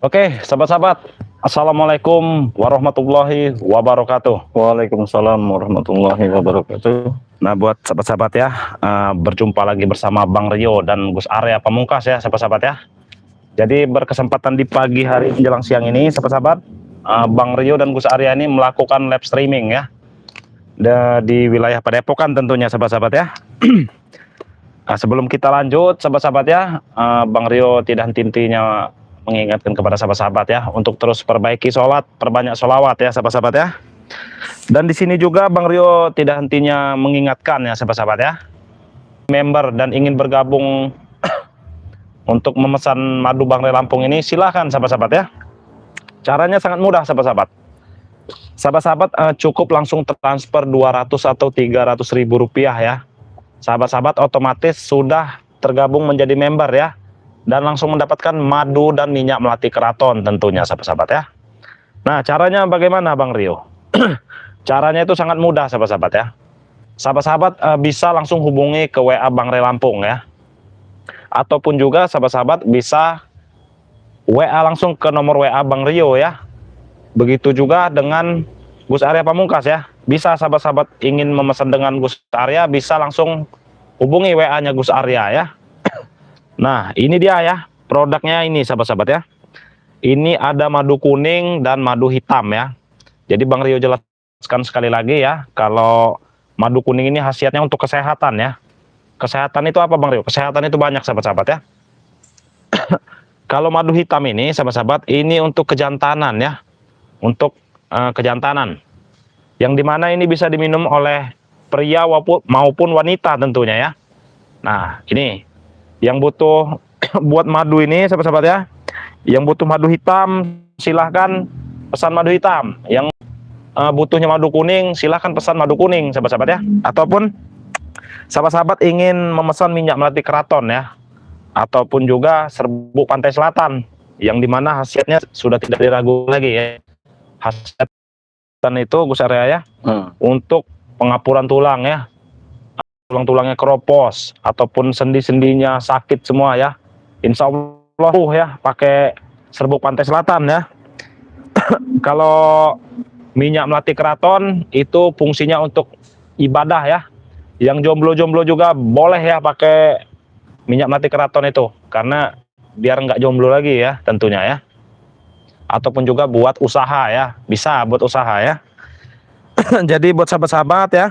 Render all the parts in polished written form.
Oke, sahabat-sahabat, Assalamualaikum warahmatullahi wabarakatuh. Waalaikumsalam warahmatullahi wabarakatuh. Nah, buat sahabat-sahabat ya, berjumpa lagi bersama Bang Rio dan Gus Arya Pamungkas ya, sahabat-sahabat ya. Jadi berkesempatan di pagi hari menjelang siang ini, sahabat-sahabat, Bang Rio dan Gus Arya ini melakukan live streaming ya, di wilayah Padepokan tentunya, sahabat-sahabat ya. Nah, sebelum kita lanjut, sahabat-sahabat ya, Bang Rio tidak henti-hentinya mengingatkan kepada sahabat-sahabat ya untuk terus perbaiki sholat, perbanyak sholawat ya sahabat-sahabat ya. Dan di sini juga Bang Rio tidak hentinya mengingatkan ya sahabat-sahabat ya, member dan ingin bergabung untuk memesan madu Bang Rio Lampung ini silahkan sahabat-sahabat ya. Caranya sangat mudah sahabat-sahabat. Sahabat-sahabat cukup langsung transfer 200 atau 300 ribu rupiah ya. Sahabat-sahabat otomatis sudah tergabung menjadi member ya, dan langsung mendapatkan madu dan minyak melati keraton tentunya sahabat-sahabat ya. Nah, caranya bagaimana Bang Rio? Caranya itu sangat mudah sahabat-sahabat ya. Sahabat-sahabat bisa langsung hubungi ke WA Bang Rio Lampung ya. Ataupun juga sahabat-sahabat bisa WA langsung ke nomor WA Bang Rio ya. Begitu juga dengan Gus Arya Pamungkas ya. Bisa sahabat-sahabat ingin memesan dengan Gus Arya, bisa langsung hubungi WA-nya Gus Arya ya. Nah, ini dia ya, produknya ini sahabat-sahabat ya. Ini ada madu kuning dan madu hitam ya. Jadi Bang Rio jelaskan sekali lagi ya, kalau madu kuning ini khasiatnya untuk kesehatan ya. Kesehatan itu apa Bang Rio? Kesehatan itu banyak sahabat-sahabat ya. Kalau madu hitam ini sahabat-sahabat, ini untuk kejantanan ya. Untuk kejantanan. Yang dimana ini bisa diminum oleh pria maupun wanita tentunya ya. Nah, ini yang butuh buat madu ini sahabat-sahabat ya, yang butuh madu hitam silahkan pesan madu hitam, yang butuhnya madu kuning silahkan pesan madu kuning sahabat-sahabat ya. Ataupun sahabat-sahabat ingin memesan minyak melati keraton ya, ataupun juga serbuk pantai selatan, yang dimana khasiatnya sudah tidak diragukan lagi ya. Khasiat itu Gus Arya ya, untuk pengapuran tulang ya, tulang-tulangnya keropos ataupun sendi-sendinya sakit semua ya, insya Allah ya pakai serbuk pantai selatan ya. Kalau minyak melati keraton itu fungsinya untuk ibadah ya, yang jomblo-jomblo juga boleh ya pakai minyak melati keraton itu, karena biar nggak jomblo lagi ya tentunya ya. Ataupun juga buat usaha ya, bisa buat usaha ya. Jadi buat sahabat-sahabat ya,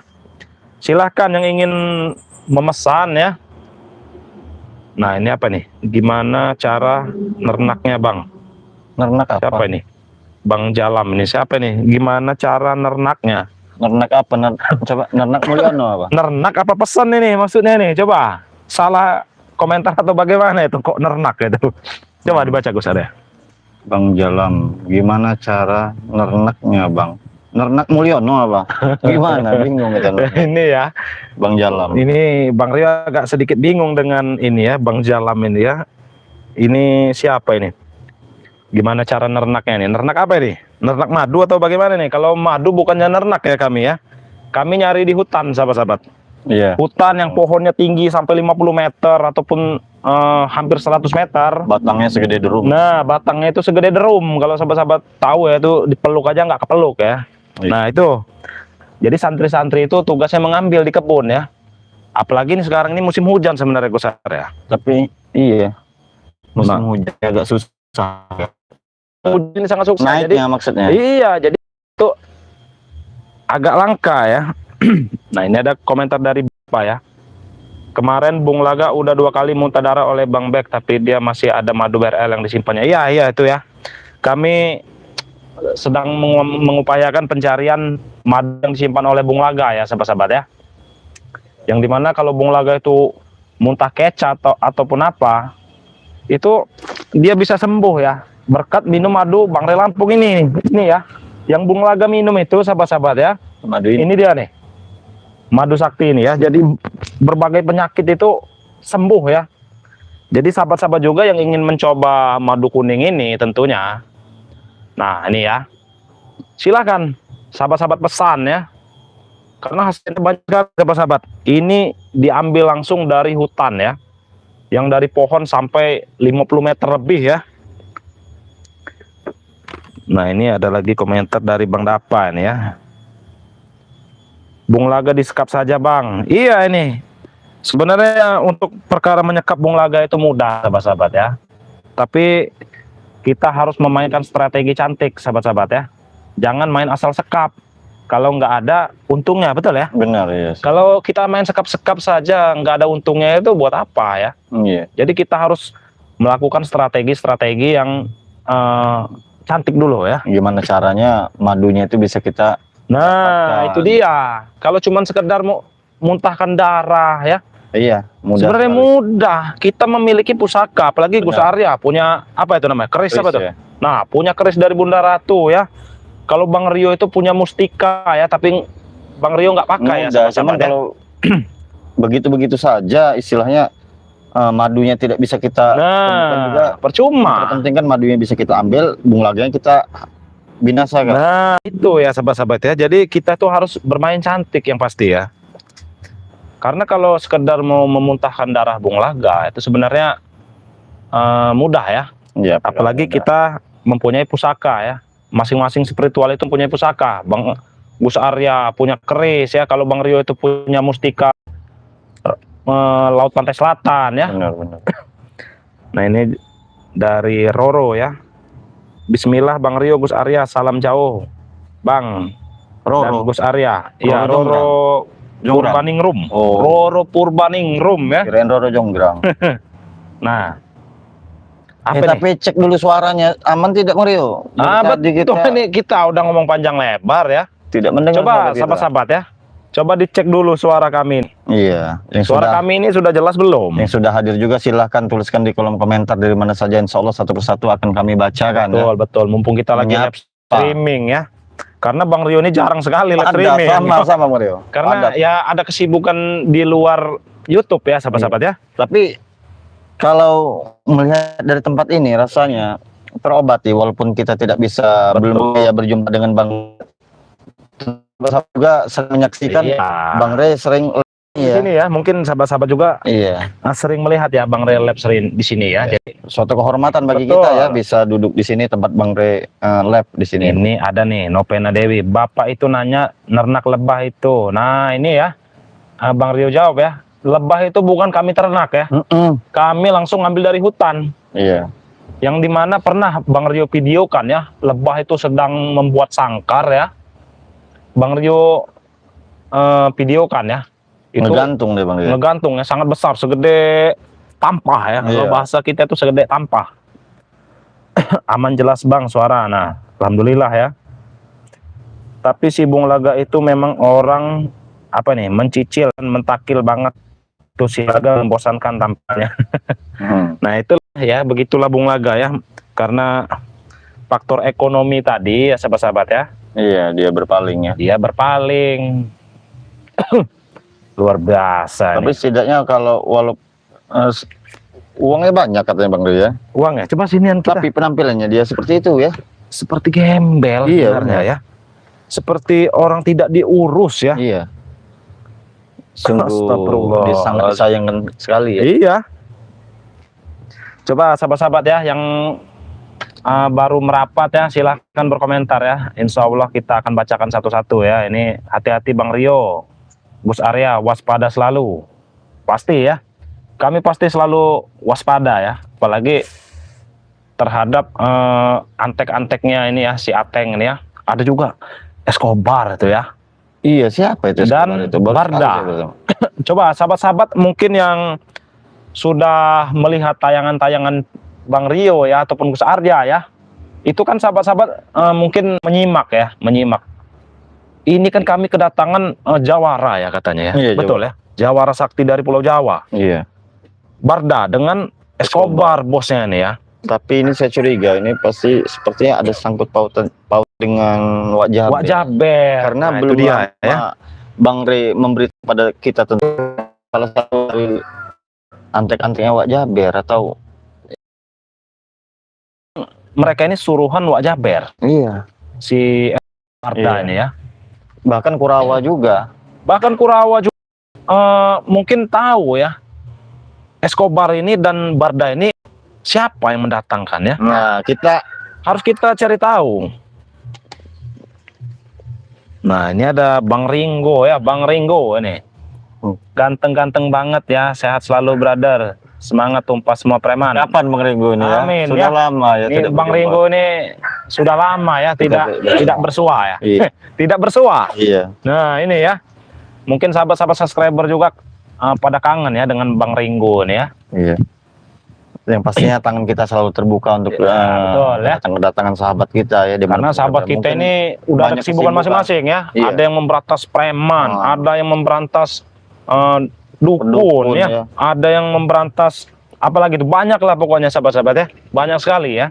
silahkan yang ingin memesan ya. Nah, ini apa nih? Gimana cara nernaknya Bang? Nernak apa? Siapa ini? Bang Jalam ini siapa nih? Gimana cara nernaknya? Nernak apa? Coba nernak Mulyono apa? Nernak apa pesan ini maksudnya nih? Coba salah komentar atau bagaimana itu kok nernak gitu? Coba dibaca Gus Arya. Bang Jalam, gimana cara nernaknya Bang? Nernak Mulyono apa? Gimana? Bingung kita. Ini ya, Bang Jalam. ini Bang Rio agak sedikit bingung dengan ini ya, Bang Jalam ini ya. Ini siapa ini? Gimana cara nernaknya nih? Nernak apa ini? Nernak madu atau bagaimana nih? Kalau madu bukannya nernak ya kami ya. Kami nyari di hutan sahabat-sahabat. Iya. Hutan yang pohonnya tinggi sampai 50 meter ataupun hampir 100 meter. Batangnya segede derum. Nah, batangnya itu segede derum. Kalau sahabat-sahabat tahu ya, itu dipeluk aja nggak kepeluk ya. Iya. Nah, itu. Jadi santri-santri itu tugasnya mengambil di kebun ya. Apalagi ini sekarang ini musim hujan sebenarnya Gus Arya. Tapi iya, musim Nah, hujan agak susah. hujan ini sangat susah. Jadi Naiknya maksudnya. iya, jadi itu agak langka ya. Nah, ini ada komentar dari Bapak ya. Kemarin Bung Laga udah 2 kali muntadara oleh Bang Bek, tapi dia masih ada madu BRL yang disimpannya. Iya, iya itu ya. Kami sedang mengupayakan pencarian madu yang disimpan oleh Bung Laga ya, sahabat-sahabat ya. Yang dimana kalau Bung Laga itu muntah keca ataupun apa, itu dia bisa sembuh ya, berkat minum madu Bang Rio Lampung ini ya. Yang Bung Laga minum itu sahabat-sahabat ya, Madu ini. ini dia nih, madu sakti ini ya. Jadi berbagai penyakit itu sembuh ya. Jadi sahabat-sahabat juga yang ingin mencoba madu kuning ini tentunya, nah ini ya, silahkan sahabat-sahabat pesan ya, karena hasilnya banyak sekali sahabat-sahabat. Ini diambil langsung dari hutan ya, yang dari pohon sampai 50 meter lebih ya. Nah, ini ada lagi komentar dari Bang Dapa ini ya. Bung Laga disekap saja Bang. Iya ini. Sebenarnya untuk perkara menyekap Bung Laga itu mudah sahabat-sahabat ya. Tapi kita harus memainkan strategi cantik sahabat-sahabat ya. Jangan main asal sekap. Kalau nggak ada untungnya, betul ya? Benar ya. Kalau kita main sekap-sekap saja nggak ada untungnya itu buat apa ya? Iya. Jadi kita harus melakukan strategi-strategi yang cantik dulu ya. Gimana caranya madunya itu bisa kita Nah, dapatkan. itu dia. Kalau cuman sekedar mau muntahkan darah ya, Iya, mudah. sebenarnya sekali. mudah. Kita memiliki pusaka, apalagi Gus Benar. Arya punya apa itu namanya? Keris apa Chris, tuh? ya. Nah, punya keris dari Bunda Ratu ya. Kalau Bang Rio itu punya mustika ya, tapi Bang Rio nggak pakai ya Mudah, sama-sama cuman ya. kalau begitu-begitu saja istilahnya madunya tidak bisa kita temukan juga. Nah, percuma. Terpenting kan madunya bisa kita ambil, Bung Laganya kita binasakan. Nah, itu ya sahabat-sahabat ya. Jadi kita tuh harus bermain cantik yang pasti ya. Karena kalau sekedar mau memuntahkan darah Bung Laga itu sebenarnya mudah ya. Iya, Apalagi mudah. kita mempunyai pusaka ya. Masing-masing spiritual itu mempunyai pusaka. Bang Gus Arya punya keris ya. Kalau Bang Rio itu punya mustika Laut Pantai Selatan ya. Benar. Nah, ini dari Roro ya. Bismillah Bang Rio, Gus Arya, salam jauh. Bang dan Roro. Gus Arya. Iya, Roro Roro Jonggrang. Purbaningrum. Oh. Roro Purbaningrum ya. Kirain Roro Jonggrang. Nah, apa nih? Tapi cek dulu suaranya aman tidak Mario? Dari tadi Betul ini kita udah ngomong panjang lebar ya. tidak mendengar suara Coba kita. sahabat-sahabat ya. Coba dicek dulu suara kami. Iya, yang Suara sudah kami ini sudah jelas belum? yang sudah hadir juga silahkan tuliskan di kolom komentar dari mana saja, insya Allah satu persatu akan kami bacakan. Betul, betul. Mumpung kita lagi Menyapa. live streaming ya. Karena Bang Rio ini jarang sekali live Ada streaming. sama Mario. Karena Ada. ya ada kesibukan di luar YouTube ya sahabat-sahabat ya. Tapi kalau melihat dari tempat ini rasanya terobati walaupun kita tidak bisa belum ya berjumpa dengan Bang. Juga sering menyaksikan Iya. Bang Rey sering Di sini ya, mungkin sahabat-sahabat juga Iya, sering melihat ya Bang Rio live sering di sini ya. Jadi suatu kehormatan bagi Betul. kita ya bisa duduk di sini tempat Bang Rey live di sini. ini ada nih Nopena Dewi. Bapak itu nanya nernak lebah itu. Nah, ini ya. Bang Rio jawab ya. Lebah itu bukan kami ternak ya. Kami langsung ngambil dari hutan. Iya. Yang dimana pernah Bang Rio videokan ya. Lebah itu sedang membuat sangkar ya. Bang Rio videokan ya. Itu Ngegantung deh Bang Rey. ngegantung ya, sangat besar, segede tampah ya. Kalau Iya. bahasa kita itu segede tampah. Aman jelas Bang suara. Nah, alhamdulillah ya. Tapi si Bung Laga itu memang orang apa nih, mencicil dan mentakil banget. Tuh si Laga membosankan tampaknya. Nah, itu ya, begitulah Bung Laga ya. Karena faktor ekonomi tadi ya sahabat-sahabat ya. Iya, dia berpaling ya. Dia berpaling. Luar biasa Tapi nih. setidaknya kalau uangnya banyak katanya Bang Rey ya. Uang ya. Coba sinian kita. Tapi penampilannya dia seperti itu ya. Seperti gembel Iya, sebenarnya benar. ya. Seperti orang tidak diurus ya. Iya. Sungguh Astagfirullah. sangat disayangkan sekali ya. Iya. Coba sahabat-sahabat ya yang baru merapat ya, silahkan berkomentar ya. Insya Allah kita akan bacakan satu-satu ya. Ini hati-hati Bang Rio, Gus Arya, waspada selalu. Pasti ya. Kami pasti selalu waspada ya. Apalagi terhadap antek-anteknya ini ya, si Ateng ini ya. Ada juga Escobar itu ya. Iya, siapa itu? Dan itu Baru Barda. tahu saya. Coba sahabat-sahabat mungkin yang sudah melihat tayangan-tayangan Bang Rio ya ataupun Gus Arya ya, itu kan sahabat-sahabat mungkin menyimak ya, menyimak. Ini kan kami kedatangan jawara ya katanya ya, Iya, betul ya, jawara sakti dari Pulau Jawa. Iya. Barda dengan Escobar bosnya ini ya. Tapi ini saya curiga ini pasti sepertinya ada sangkut paut dengan Wak Jaber. Wak Jaber. Karena Nah, belum itu dia lama ya. Bang Rey memberi pada kita tentang salah satu dari antek-anteknya Wak Jaber atau Mereka ini suruhan Wak Jaber, iya. si Barda Iya. ini ya. Bahkan Kurawa juga. Bahkan Kurawa juga mungkin tahu ya, Escobar ini dan Barda ini siapa yang mendatangkan ya. Nah, kita harus kita cari tahu. Nah, ini ada Bang Ringo ya, Bang Ringo ini. Ganteng-ganteng banget ya, sehat selalu brother. Semangat tumpah semua preman. Kapan Bang Ringo ini ya? Amin, Sudah ya. lama ya. Ini tidak Bang berjumpa. Ringo ini sudah lama ya tidak bersua ya. Iya. Tidak bersua. Iya. Nah, ini ya. Mungkin sahabat-sahabat subscriber juga pada kangen ya dengan Bang Ringo ini ya. Iya. Yang pastinya tangan kita selalu terbuka untuk betul, ya. kedatangan sahabat kita ya. Karena sahabat kita ini udah ada kesibukan masing-masing ya. Iya. Ada yang memberantas preman, ada yang memberantas dukun ya. Ada yang memberantas apalagi itu, banyak lah pokoknya sahabat-sahabat ya. Banyak sekali ya.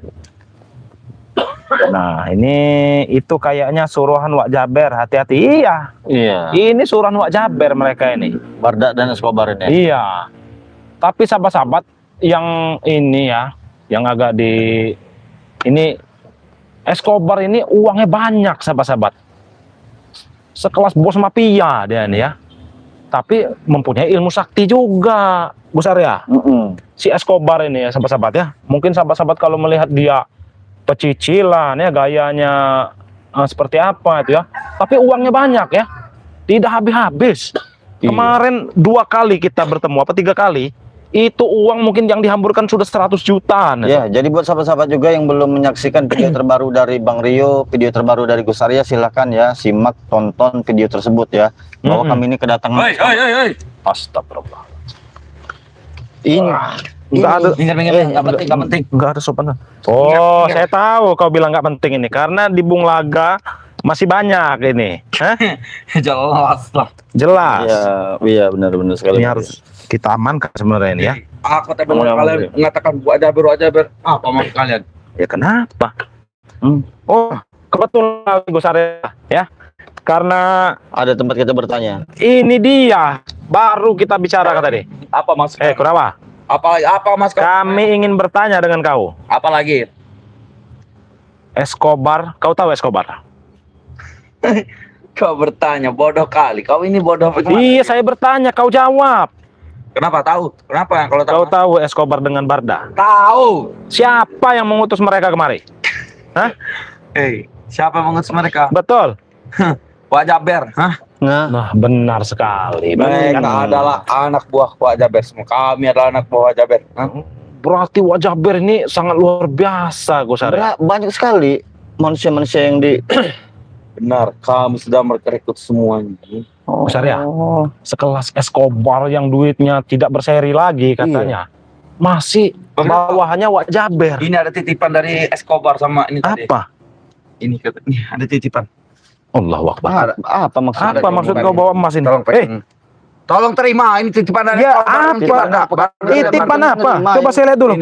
Nah, ini itu kayaknya suruhan Wak Jaber, hati-hati. Iya. Iya. Ini suruhan Wak Jaber mereka ini. Barda dan Escobar ini. Iya. Tapi sahabat-sahabat yang ini ya, yang agak di ini Escobar ini uangnya banyak sahabat-sahabat. Sekelas bos mafia dia ini ya. Tapi mempunyai ilmu sakti juga, Gus Arya. Si Escobar ini ya sahabat-sahabat ya. Mungkin sahabat-sahabat kalau melihat dia pecicilan ya, gayanya seperti apa itu ya. Tapi uangnya banyak ya. Tidak habis-habis. Kemarin 2 kali kita bertemu, apa 3 kali. Itu uang mungkin yang dihamburkan sudah 100 juta. Ya, jadi buat sahabat-sahabat juga yang belum menyaksikan video terbaru dari Bang Rio, video terbaru dari Gus Arya, silahkan ya simak, tonton video tersebut ya. Bahwa kami ini kedatangan. Astagfirullah. Ini Enggak ada. Enggak penting. Enggak ada sopan. Oh, saya tahu kau bilang nggak penting ini karena di Bung Laga masih banyak ini. Hah? Jelas lah. Jelas. Iya benar-benar sekali. Ini harus kita amankan sebenarnya ini ya. Aku tadi kalian mengatakan Wak Jaber. Apa maksud kalian? Ya kenapa? Oh, kebetulan Gus Arya ya. Karena Ada tempat kita bertanya. ini dia baru kita bicara tadi. Apa maksud? Kenapa? Apa maksud? Kami ingin bertanya dengan kau. Apa lagi? Escobar, kau tahu Escobar? Kau bertanya, bodoh kali. Kau ini bodoh. Iya, saya bertanya, kau jawab. Kenapa tahu? Kenapa kalau tahu? Kau tahu Escobar dengan Barda? Tahu. Siapa yang mengutus mereka kemari? Hah? Siapa yang mengutus mereka? Betul. Wak Jaber. Hah? Nah, benar sekali. Mereka adalah anak buah Wak Jaber. Semua kami adalah anak buah Wak Jaber. Berarti Wak Jaber ini sangat luar biasa, Gus Arya. Banyak sekali manusia-manusia yang di Benar, kami sudah merekrut semuanya. Gus Arya, sekelas Escobar yang duitnya tidak berseri lagi katanya. Masih bawahannya Wak Jaber. Ini ada titipan dari Escobar sama ini tadi. Apa? Ini ada titipan. Allahu Akbar. apa maksudnya? Apa maksud kau bawa emas ini? Tolong terima, ini titipan dari Escobar. Titipan apa? Coba saya lihat dulu.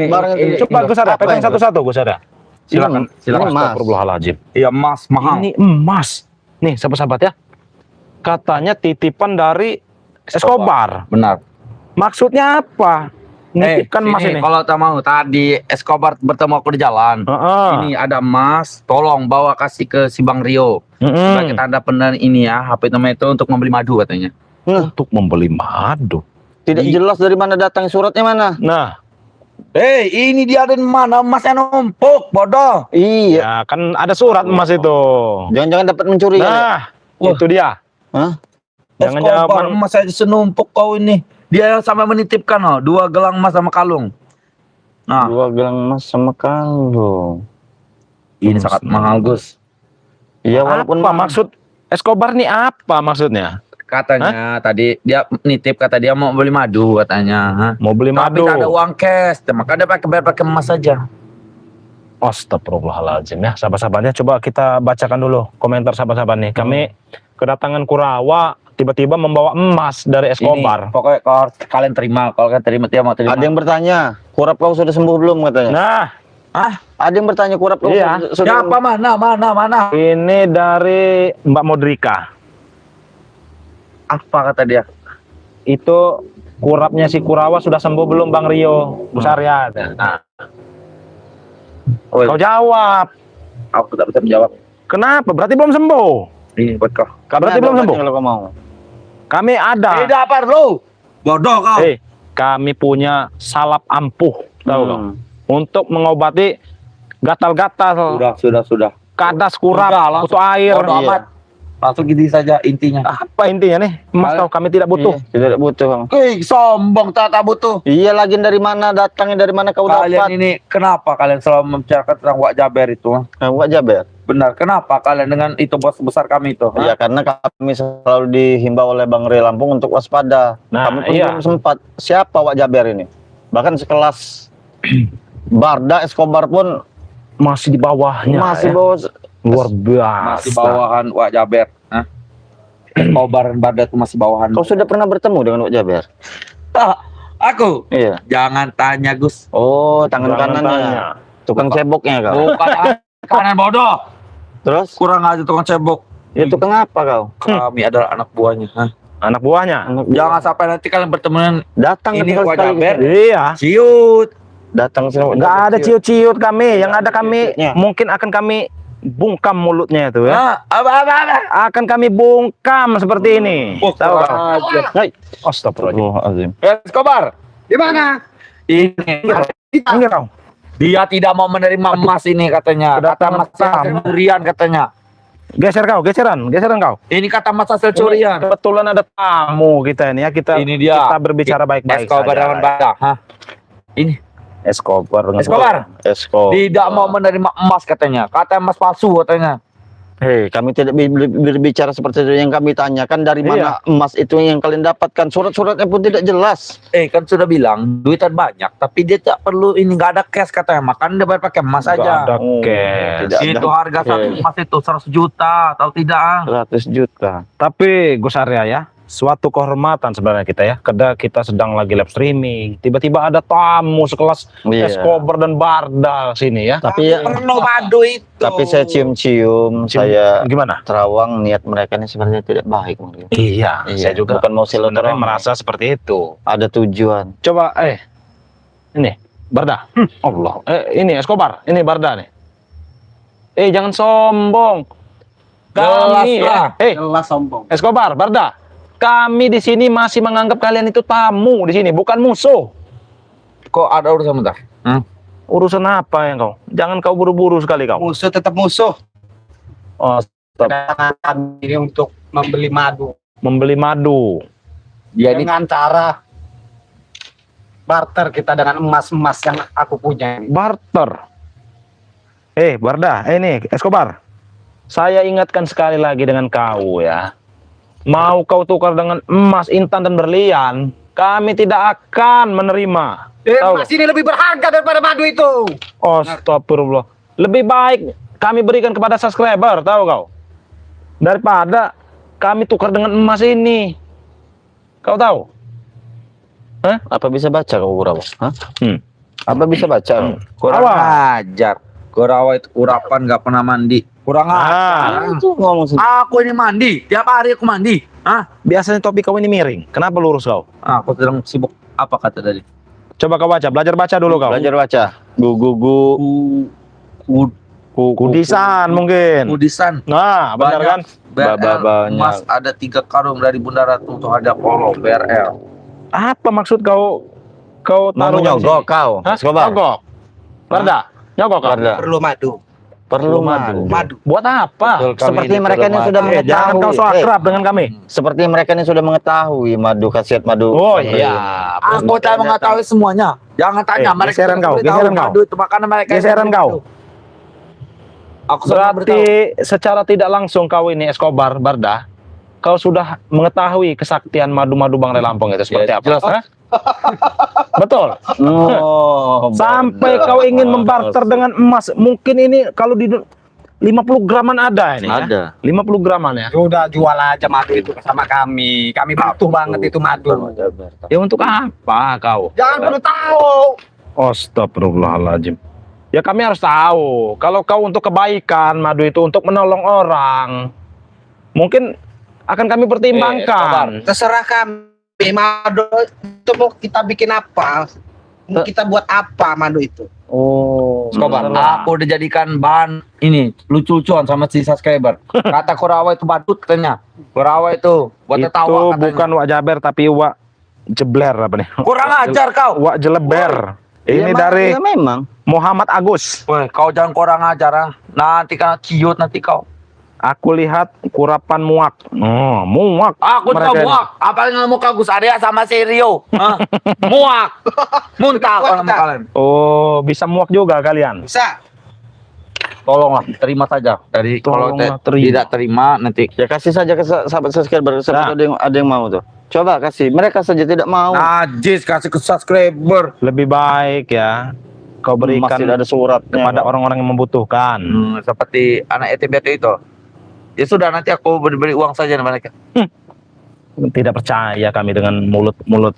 Coba Gus Arya, pegang satu-satu Gus Arya. Silakan. Astagfirullahaladzim. Iya, emas mahal. Ini emas. Nih, sahabat-sahabat ya. Katanya titipan dari Escobar. Benar. Maksudnya apa? Nitipkan emas ini. Kalau tak mau, tadi Escobar bertemu aku di jalan. Ini ada emas, tolong bawa kasih ke si Bang Rio. Sebagai tanda penanda ini ya, HP namanya itu untuk membeli madu katanya. Untuk membeli madu. Tidak jelas dari mana datang suratnya mana. Nah, ini dia ada mana emasnya numpuk, bodoh. Iya. ya kan ada surat emas itu. Jangan-jangan dapat mencuri. Nah, itu dia. Hah? Jangan Escobar, jawaban emas aja senumpuk kau ini. Dia yang sampai menitipkan 2 gelang emas sama kalung. Nah, 2 gelang emas sama kalung. ini sangat mahal, Gus. Iya, walaupun apa maksud Escobar nih apa maksudnya? Katanya tadi dia nitip, kata dia mau beli madu katanya. Mau beli Tapi madu. tak ada uang cash, maka dia pakai emas saja. Astagfirullahaladzim ya, sahabat-sahabatnya. Coba kita bacakan dulu komentar sahabat-sahabat nih. Kami kedatangan Kurawa, tiba-tiba membawa emas dari Escobar. Ini, pokoknya kalau kalian terima, kalau kalian terima dia mau terima. ada yang bertanya, kurap kau sudah sembuh belum katanya? Nah, Ada yang bertanya kurap kau Iya. sudah Siapa mana? ini dari Mbak Modrika. Apa kata dia? Itu kurapnya si Kurawa sudah sembuh belum Bang Rio? Gus Arya. Nah, kau jawab. Aku tak bisa menjawab. Kenapa? Berarti belum sembuh. Ini buat kau. Berarti belum sembuh. Kalau kau mau. Kami ada. Tidak apa lu? Bodoh kau. Kami punya salap ampuh, tahu kau? Untuk mengobati gatal-gatal, Sudah. kadas kurap, Udah, langsung. butuh air. Bodo Iya. amat. Langsung gini saja intinya. Apa intinya nih? Emas kau kami tidak butuh. Iya, tidak butuh, Bang. Sombong tak butuh. Iya, lagi dari mana datangnya, dari mana kau Kalian dapat? ini kenapa kalian selalu membicarakan tentang Wak Jaber itu? Wak Jaber. Benar, kenapa kalian dengan itu bos besar kami itu? Ya karena kami selalu dihimbau oleh Bang Rio Lampung untuk waspada. Nah, Kami pun iya. belum sempat. Siapa Wak Jaber ini? Bahkan sekelas Barda Escobar pun Masih di bawahnya. masih ya. bawa. Luar biasa. Masih bawahan Wak Jaber. Hah? Escobar dan Barda itu masih bawahan. Kau sudah pernah bertemu dengan Wak Jaber? Aku? Iya. Jangan tanya Gus. Oh, tangan Jangan kanannya. tanya. Tukang ceboknya kau. Bukan kanan bodoh. Terus? Kurang aja tukang cebok. Ya tukang apa kau? Kami adalah anak buahnya. Hah? Anak buahnya. Jangan sampai nanti kalian bertemu dengan Datang Ini sekali- Wak sekali. Jaber. Iya. ciut. Datang sini. Wak Nggak Jaber. ada ciut-ciut kami. Yang ada kami Ciut-ciutnya. mungkin akan kami bungkam mulutnya itu ya. Hah? Apa? Akan kami bungkam seperti ini. Oh, Tahu kurang kau? ajar. Hai. Astagfirullahaladzim. Escobar. Di mana? Ini. Ini kau. Dia tidak mau menerima emas ini katanya. Kata Kedatangan emas hasil tamu. curian katanya. Geser kau, geseran kau. Ini kata emas hasil curian. Kebetulan ada tamu kita ini ya. Kita Ini dia. kita berbicara baik-baik Escobar saja. dengan Barda. Hah? Ini Escobar dengan Escobar. Esko. Tidak mau menerima emas katanya. Kata emas palsu katanya. Hei, kami tidak berbicara seperti itu. Yang kami tanyakan dari mana emas itu yang kalian dapatkan. Surat-suratnya pun tidak jelas. Kan sudah bilang duitan banyak, tapi dia tak perlu ini, nggak ada cash katanya. Makanya dia bayar pakai emas Nggak aja. ada Oh, cash. tidak ada. Itu harga satu Oke. emas itu 100 juta atau tidak? 100 juta. Tapi Gus Arya ya, suatu kehormatan sebenarnya kita ya. Kita sedang lagi live streaming, tiba-tiba ada tamu sekelas Iya. Escobar dan Barda sini ya. Tapi Perlu madu itu. tapi saya cium-cium, saya Gimana? terawang niat mereka ini sebenarnya tidak baik. Bang. Iya, Iya, saya juga bukan mau sebenarnya silaturahmi. merasa seperti itu. Ada tujuan. Coba ini Barda. Allah. Ini Escobar, ini Barda nih. Jangan sombong. Kami Jelas lah. Jelas sombong. Escobar, Barda. Kami di sini masih menganggap kalian itu tamu di sini, bukan musuh. Kok ada urusan bentar? Urusan apa yang kau? Jangan kau buru-buru sekali kau. Musuh tetap musuh. Oh, stop. Kedatangan kami ini untuk membeli madu Membeli madu. Dia ini dengan cara barter kita dengan emas-emas yang aku punya. Barter. Barda, ini Escobar. Saya ingatkan sekali lagi dengan kau ya. Mau kau tukar dengan emas, intan dan berlian, kami tidak akan menerima. Tahu? Emas ini lebih berharga daripada madu itu. Astagfirullah. Lebih baik kami berikan kepada subscriber, tahu kau? Daripada kami tukar dengan emas ini. Kau tahu? Apa bisa baca kau Kurawa? Hah? Apa bisa baca? kurang Awal. ajar. Gorawa itu urapan nggak pernah mandi. Kurang ajar. Itu ngomong sendiri. Aku ini mandi. Tiap hari aku mandi. Biasanya topi kau ini miring. Kenapa lurus kau? Aku sedang sibuk. Apa kata tadi? Coba kau baca, belajar baca dulu kau. Belajar baca. Kudisan mungkin. Kudisan. Nah, benar Banyak. kan? BRL. Banyak. Emas ada 3 karung dari Bunda Ratu untuk hadiah Polo BRL. Apa maksud kau? Kau Mau taruh nyogok kau. Hah? Escobar. Nyogok. Barda, nyogok kau. Barda. Perlu madu. Perlu madu. Madu. Buat apa? Betul, kami Seperti ini mereka perlu ini madu. sudah Jangan mengetahui. kau so akrab dengan kami. Seperti mereka ini sudah mengetahui madu, khasiat madu. Oh iya. Aku tak mengetahui semuanya. Jangan tanya mereka. geseran tidak kau, beritahu geseran kau. madu itu makanan mereka. Geseran kau. Aku sudah Berarti secara tidak langsung kau ini Escobar, Barda, kau sudah mengetahui kesaktian madu-madu Bang Relampong itu seperti Ya, apa? jelas. Hah? Betul. Oh, Sampai kau ingin membarter dengan emas. Mungkin ini kalau di 50 graman ada ini ya. ada. 50 graman ya. Udah jual aja madu itu sama kami. Kami butuh banget itu madu. Ya untuk apa kau? Jangan perlu tahu. Astagfirullahaladzim. Ya kami harus tahu. Kalau kau untuk kebaikan madu itu untuk menolong orang, mungkin akan kami pertimbangkan. Terserah kami. Madu itu mau kita bikin apa? Mau kita buat apa madu itu? Oh, Escobar, aku udah jadikan bahan ini lucu-lucuan sama si subscriber. Kata Kurawa itu badut katanya. Kurawa itu buat Itu tertawa katanya. bukan Wak Jaber tapi Wak Jebler apa nih? Kurang ajar kau. Wak Jeleber. Ini Ya, dari ya memang. Muhammad Agus. Weh, kau jangan kurang ajar ah. Nanti kan ciut nanti kau. Aku lihat kurapan muak. Oh, muak. Aku juga mereka ini. muak. Apalagi ngomong ke Gus Arya sama si Rio. Hah? Muak. Muntah kalau sama kalian. Oh, bisa muak juga kalian. Bisa. Tolonglah terima saja. Dari kalau Tolonglah terima. tidak terima nanti. Ya kasih saja ke sahabat subscriber. Nah. Siapa tahu ada yang mau tuh. Coba kasih. Mereka saja tidak mau. Najis kasih ke subscriber. Lebih baik ya kau berikan Masih ada suratnya. kepada orang-orang yang membutuhkan. Seperti anak yatim piatu itu. Ya sudah nanti aku beri uang saja mereka. Tidak percaya kami dengan mulut-mulut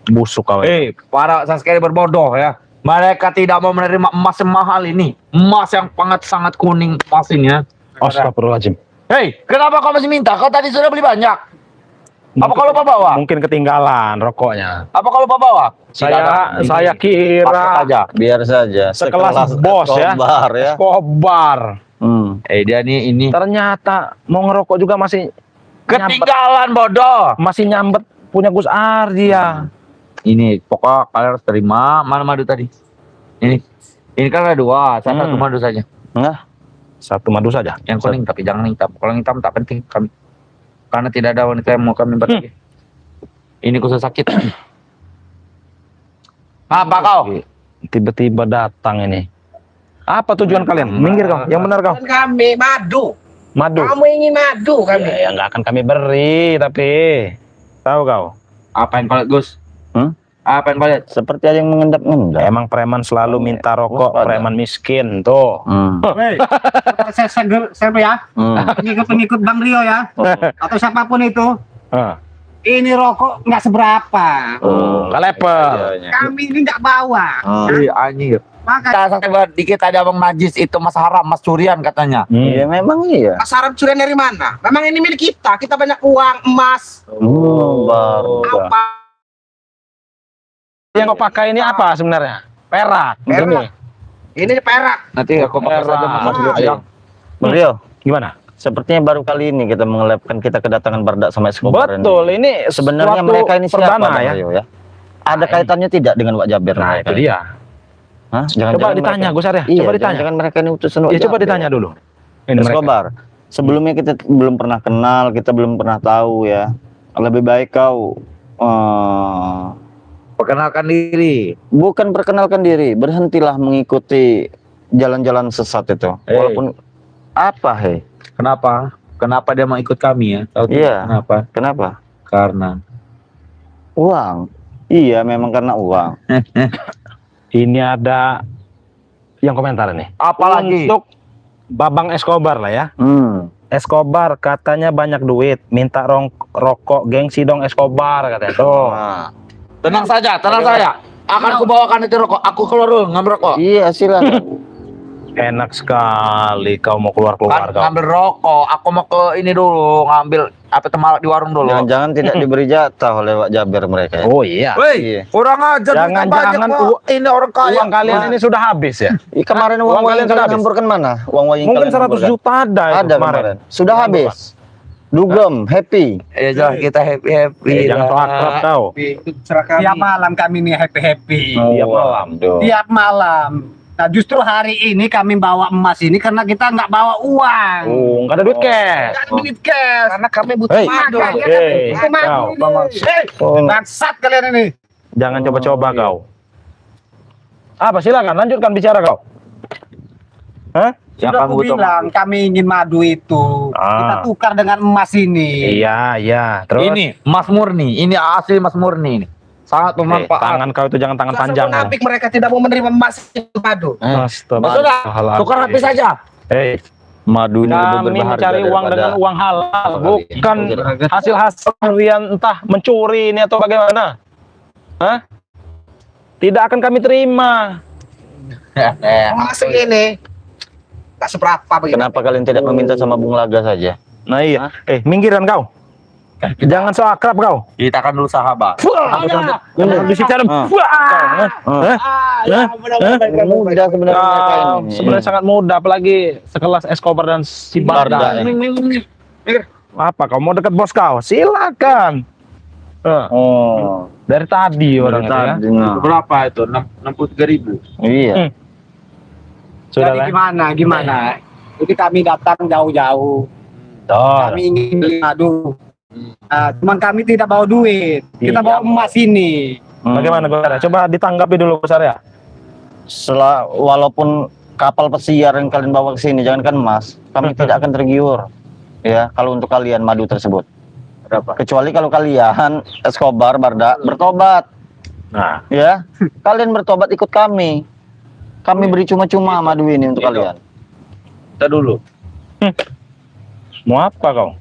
busuk kau. Para subscriber bodoh ya. Mereka tidak mau menerima emas yang mahal ini. Emas yang sangat kuning emas ini ya. Astagfirullahaladzim. Kenapa kau masih minta? Kau tadi sudah beli banyak. Apa kau lupa bawa? Mungkin ketinggalan rokoknya. Apa kau lupa bawa? Saya Pakai kira saja. Biar saja. Sekelas bos ya. Escobar ya. Escobar. Dia nih ini. Ternyata mau ngerokok juga masih Ketinggalan bodoh. masih nyambet punya Gus Ardia. Ini pokok kalian harus terima. Mana madu tadi? Ini kan ada dua. Satu madu saja. Enggak. Satu madu saja. Yang kuning tapi jangan hitam. Kalau hitam tak penting kami. Karena tidak ada wanita yang mau kami berbagi. Ini khusus sakit. Apa kau? Tiba-tiba datang ini. Apa tujuan kalian? Minggir kau. Yang benar kau. Dan kami madu. Madu. Kamu ingin madu kami. Ya nggak akan kami beri, tapi tahu kau. Apa yang kau lihat, Gus? Apa yang kau lihat? Seperti ada yang mengendap-endap. Emang preman selalu minta rokok, waspada. preman miskin tuh. Hei, saya ya, pengikut Bang Rio ya, atau siapapun itu, Ah. ini rokok nggak seberapa. Nggak leper. Kami ini nggak bawa. Anjir. Maka Dikit ada abang najis itu mas haram, mas curian katanya. Iya memang iya. Pasaran curian dari mana? Memang ini milik kita. Kita banyak uang, emas. Baru. Apa? Yang kau pakai ini apa sebenarnya? Perak. Perak. Ini perak. Nanti aku pakai saja mas Iya. Bang Rio, Gimana? sepertinya baru kali ini kita mengelepkan kita kedatangan Bardak sama Escobar. Betul, ini Sebenarnya suatu mereka ini siapa perdana Bang ya. Rio ya? Ada kaitannya tidak dengan Wak Jaber? Nah, mereka? itu dia. Hah? Coba ditanya, Gus Arya. Iya, Coba ditanya. jangan mereka ini utusan Wak Ya coba Jaber. ditanya dulu. Ini mereka. Escobar, sebelumnya kita belum pernah kenal, kita belum pernah tahu ya. Lebih baik kau perkenalkan diri. bukan perkenalkan diri, berhentilah mengikuti jalan-jalan sesat itu. Walaupun apa, Kenapa? Kenapa dia mau ikut kami ya? Tahu tidak? Iya. Kenapa? Kenapa? Karena Uang. Iya, memang karena uang. Ini ada yang komentar nih. apalagi Untuk Babang Escobar lah ya. Escobar katanya banyak duit, minta rokok gengsi dong Escobar katanya. Tuh. Nah, tenang saja. Akan kubawakan itu rokok. Aku keluar dulu ngambil rokok. iya, silakan. Enak sekali kau mau keluar-keluar kau. Ngambil rokok. Aku mau ke ini dulu ngambil apa temal di warung dulu. Jangan-jangan tidak diberi jatah oleh Wak Jaber mereka ya? Oh iya. Woi, kurang ajar. Jangan-jangan ini orang kaya. uang kalian ini sudah habis ya? Kemarin Uang uang kalian yang sudah kalian habis? hampurkan mana? Uang yang Mungkin kalian 100 hampurkan? juta ada itu Ada kemarin. Sudah habis. Dugem, happy. Ya jelas kita happy. Jangan so akrab kau. tiap malam kami ini happy. Tiap malam. Tiap malam. Nah justru hari ini kami bawa emas ini karena kita nggak bawa uang. Oh, nggak ada duit cash. Nggak ada duit cash. Karena kami butuh Hei. madu. Hei, Butuh madu kau. ini. Bangsat kalian ini. Jangan coba-coba kau. Apa silakan lanjutkan bicara kau. Hah? Sudah aku bilang kami ingin madu itu. Kita tukar dengan emas ini. Iya, iya. Terus Ini Mas Murni, ini asli Mas Murni ini. Sangat bermanfaat. tangan kau itu jangan tangan panjang. Munafik mereka tidak mau menerima emas itu madu. Sudah, tukar HP saja. Madu ini lebih Kami berharga mencari uang daripada- dengan uang halal, bukan hasil-hasil yang entah mencuri ini atau bagaimana. Hah? Tidak akan kami terima. Masuk ini. Tak seberapa begitu. Kenapa kalian tidak meminta sama Bung Laga saja? Nah iya. Minggiran kau. Jangan so akrab kau. Kita kan dulu sahabat. Bisa cara. Mudah sebenarnya mereka ini. Sebenarnya sangat mudah, apalagi sekelas Escobar dan si Barda Barda. ini. Apa kau mau dekat bos kau? Silakan. Oh, Dari tadi orang itu ya. tadi, nah. Berapa itu? 63.000. Iya. Sudah Jadi lah. gimana? Jadi kami datang jauh-jauh. Betul. Kami ingin beli madu. Cuman kami tidak bawa duit. Kita Iya. bawa emas ini. Bagaimana Gus Arya? Coba ditanggapi dulu Gus Arya. Walaupun kapal pesiar yang kalian bawa ke sini, jangankan emas, kami tidak akan tergiur. Ya, kalau untuk kalian madu tersebut. Berapa? Kecuali kalau kalian Escobar, Barda bertobat. Nah, Ya, kalian bertobat ikut kami. Kami beri cuma-cuma madu ini untuk kalian. Kita dulu. mau apa kau?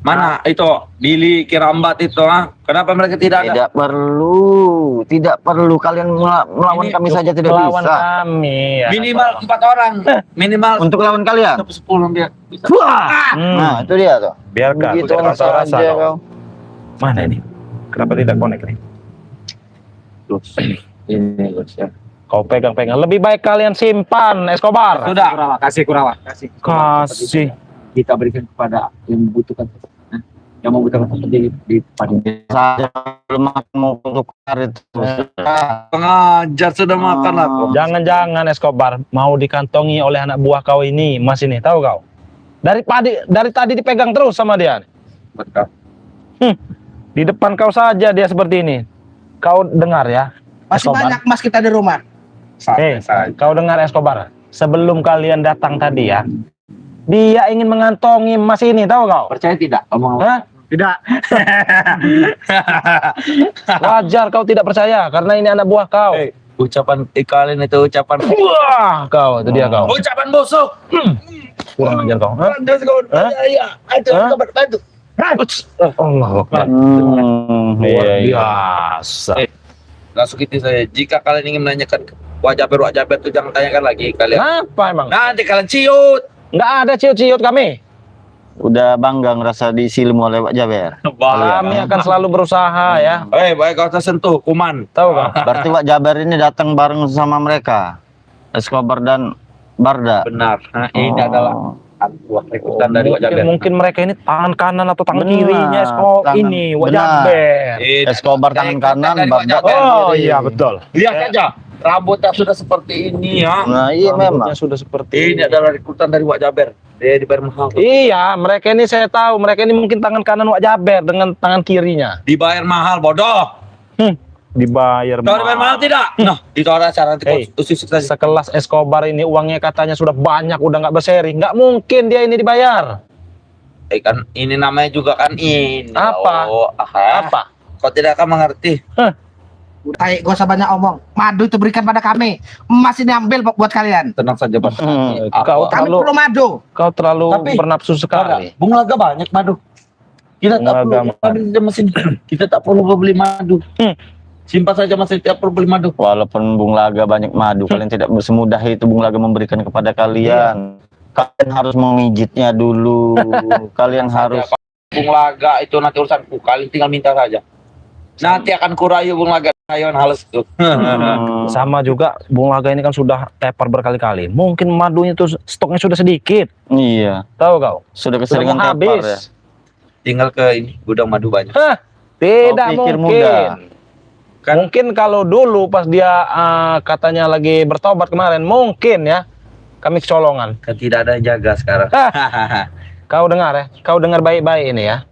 Mana itu Billy Kirambat itu Kenapa mereka tidak ada? Tidak perlu kalian melawan Ini kami saja tidak Melawan bisa. kami ya. Minimal 4 orang. Minimal Untuk lawan kalian. 10 dia bisa. Nah, itu dia tuh. Biarkan. Begitu Jangan rasa-rasa saja kau. kau. Mana ini? Kenapa tidak connect nih? Ini Gus ya. Kau pegang-pegang. Lebih baik kalian simpan Escobar. Sudah. Kurawa. Kasih. Kita berikan kepada yang membutuhkan. Yang membutuhkan di Saja belum mau untuk itu. pengajar sudah makan aku. Jangan-jangan Escobar mau dikantongi oleh anak buah kau ini, Mas ini, tahu kau? Dari tadi dipegang terus sama dia. Betul. Di depan kau saja dia seperti ini. Kau dengar ya, Masih Escobar? banyak emas kita di rumah. Kau dengar Escobar? Sebelum kalian datang tadi ya, dia ingin mengantongi emas ini, tahu kau? Percaya tidak? Omong Hah? Tidak. Wajar kau tidak percaya karena ini anak buah kau. ucapan kalian itu ucapan Wah, kau itu dia kau. ucapan busuk. Kurang ajar kau. Hah? Hah? Iya, Hah? bantu. Allah Akbar. Luar biasa. Langsung itu saya. Jika kalian ingin menanyakan wajah itu jangan tanyakan lagi kalian. Kenapa emang? Nanti kalian ciut. Nggak ada ciut-ciut kami. Udah bangga ngerasa disilmu oleh Pak Jaber. Kami akan selalu berusaha ya. Baik kau tersentuh kuman. Tahu kau? Berarti Pak Jaber ini datang bareng sama mereka. Escobar dan Barda. Benar. Nah, ini adalah buah rekrutan dari wajah Mungkin mereka ini tangan kanan atau tangan Benar, kirinya tangan- ini wajah benar. ber. Escobar tangan kanan, Barda Oh kiri. iya betul. Lihat saja rambutnya sudah seperti ini ya. Nah, iya memang. Rambutnya sudah seperti Ini adalah rekrutan dari Wak Jaber. Dia dibayar mahal. Iya, mereka ini saya tahu, mereka ini mungkin tangan kanan Wak Jaber dengan tangan kirinya. Dibayar mahal bodoh. Dibayar Kau dibayar mahal tidak? Nah, itu ada cara nanti Hey. kau usik saja. Sekelas Escobar ini uangnya katanya sudah banyak, udah nggak berseri. Nggak mungkin dia ini dibayar. Kan ini namanya juga kan ini. Apa? Oh, Apa? Kau tidak akan mengerti. Ayo, gak usah banyak omong. Madu itu berikan pada kami. Emas ini ambil buat kalian. Tenang saja, Pak. Kau Kami terlalu, perlu madu. kau terlalu Tapi- bernafsu sekali. Bunga banyak madu. Kita tak perlu Bunga madu di mesin. Kita tak perlu beli madu. Simpan saja masih tidak perlu beli madu. Walaupun Bung Laga banyak madu, kalian tidak semudah itu Bung Laga memberikan kepada kalian. Kalian harus mengijitnya dulu. Kalian harus Bung Laga itu nanti urusanku. Kalian tinggal minta saja. Nanti akan kurayu Bung Laga. Ayun halus tuh. Sama juga Bung Laga ini kan sudah tepar berkali-kali. Mungkin madunya itu stoknya sudah sedikit. Iya, Tahu kau? sudah Sudah keseringan mau tepar ya. habis. Tinggal ke ini gudang madu banyak. Hah, tidak Kau pikir mungkin. mudah? Mungkin kalau dulu pas dia katanya lagi bertobat kemarin, mungkin ya kami kecolongan. Kan tidak ada yang jaga sekarang. Kau dengar ya, kau dengar baik-baik ini ya.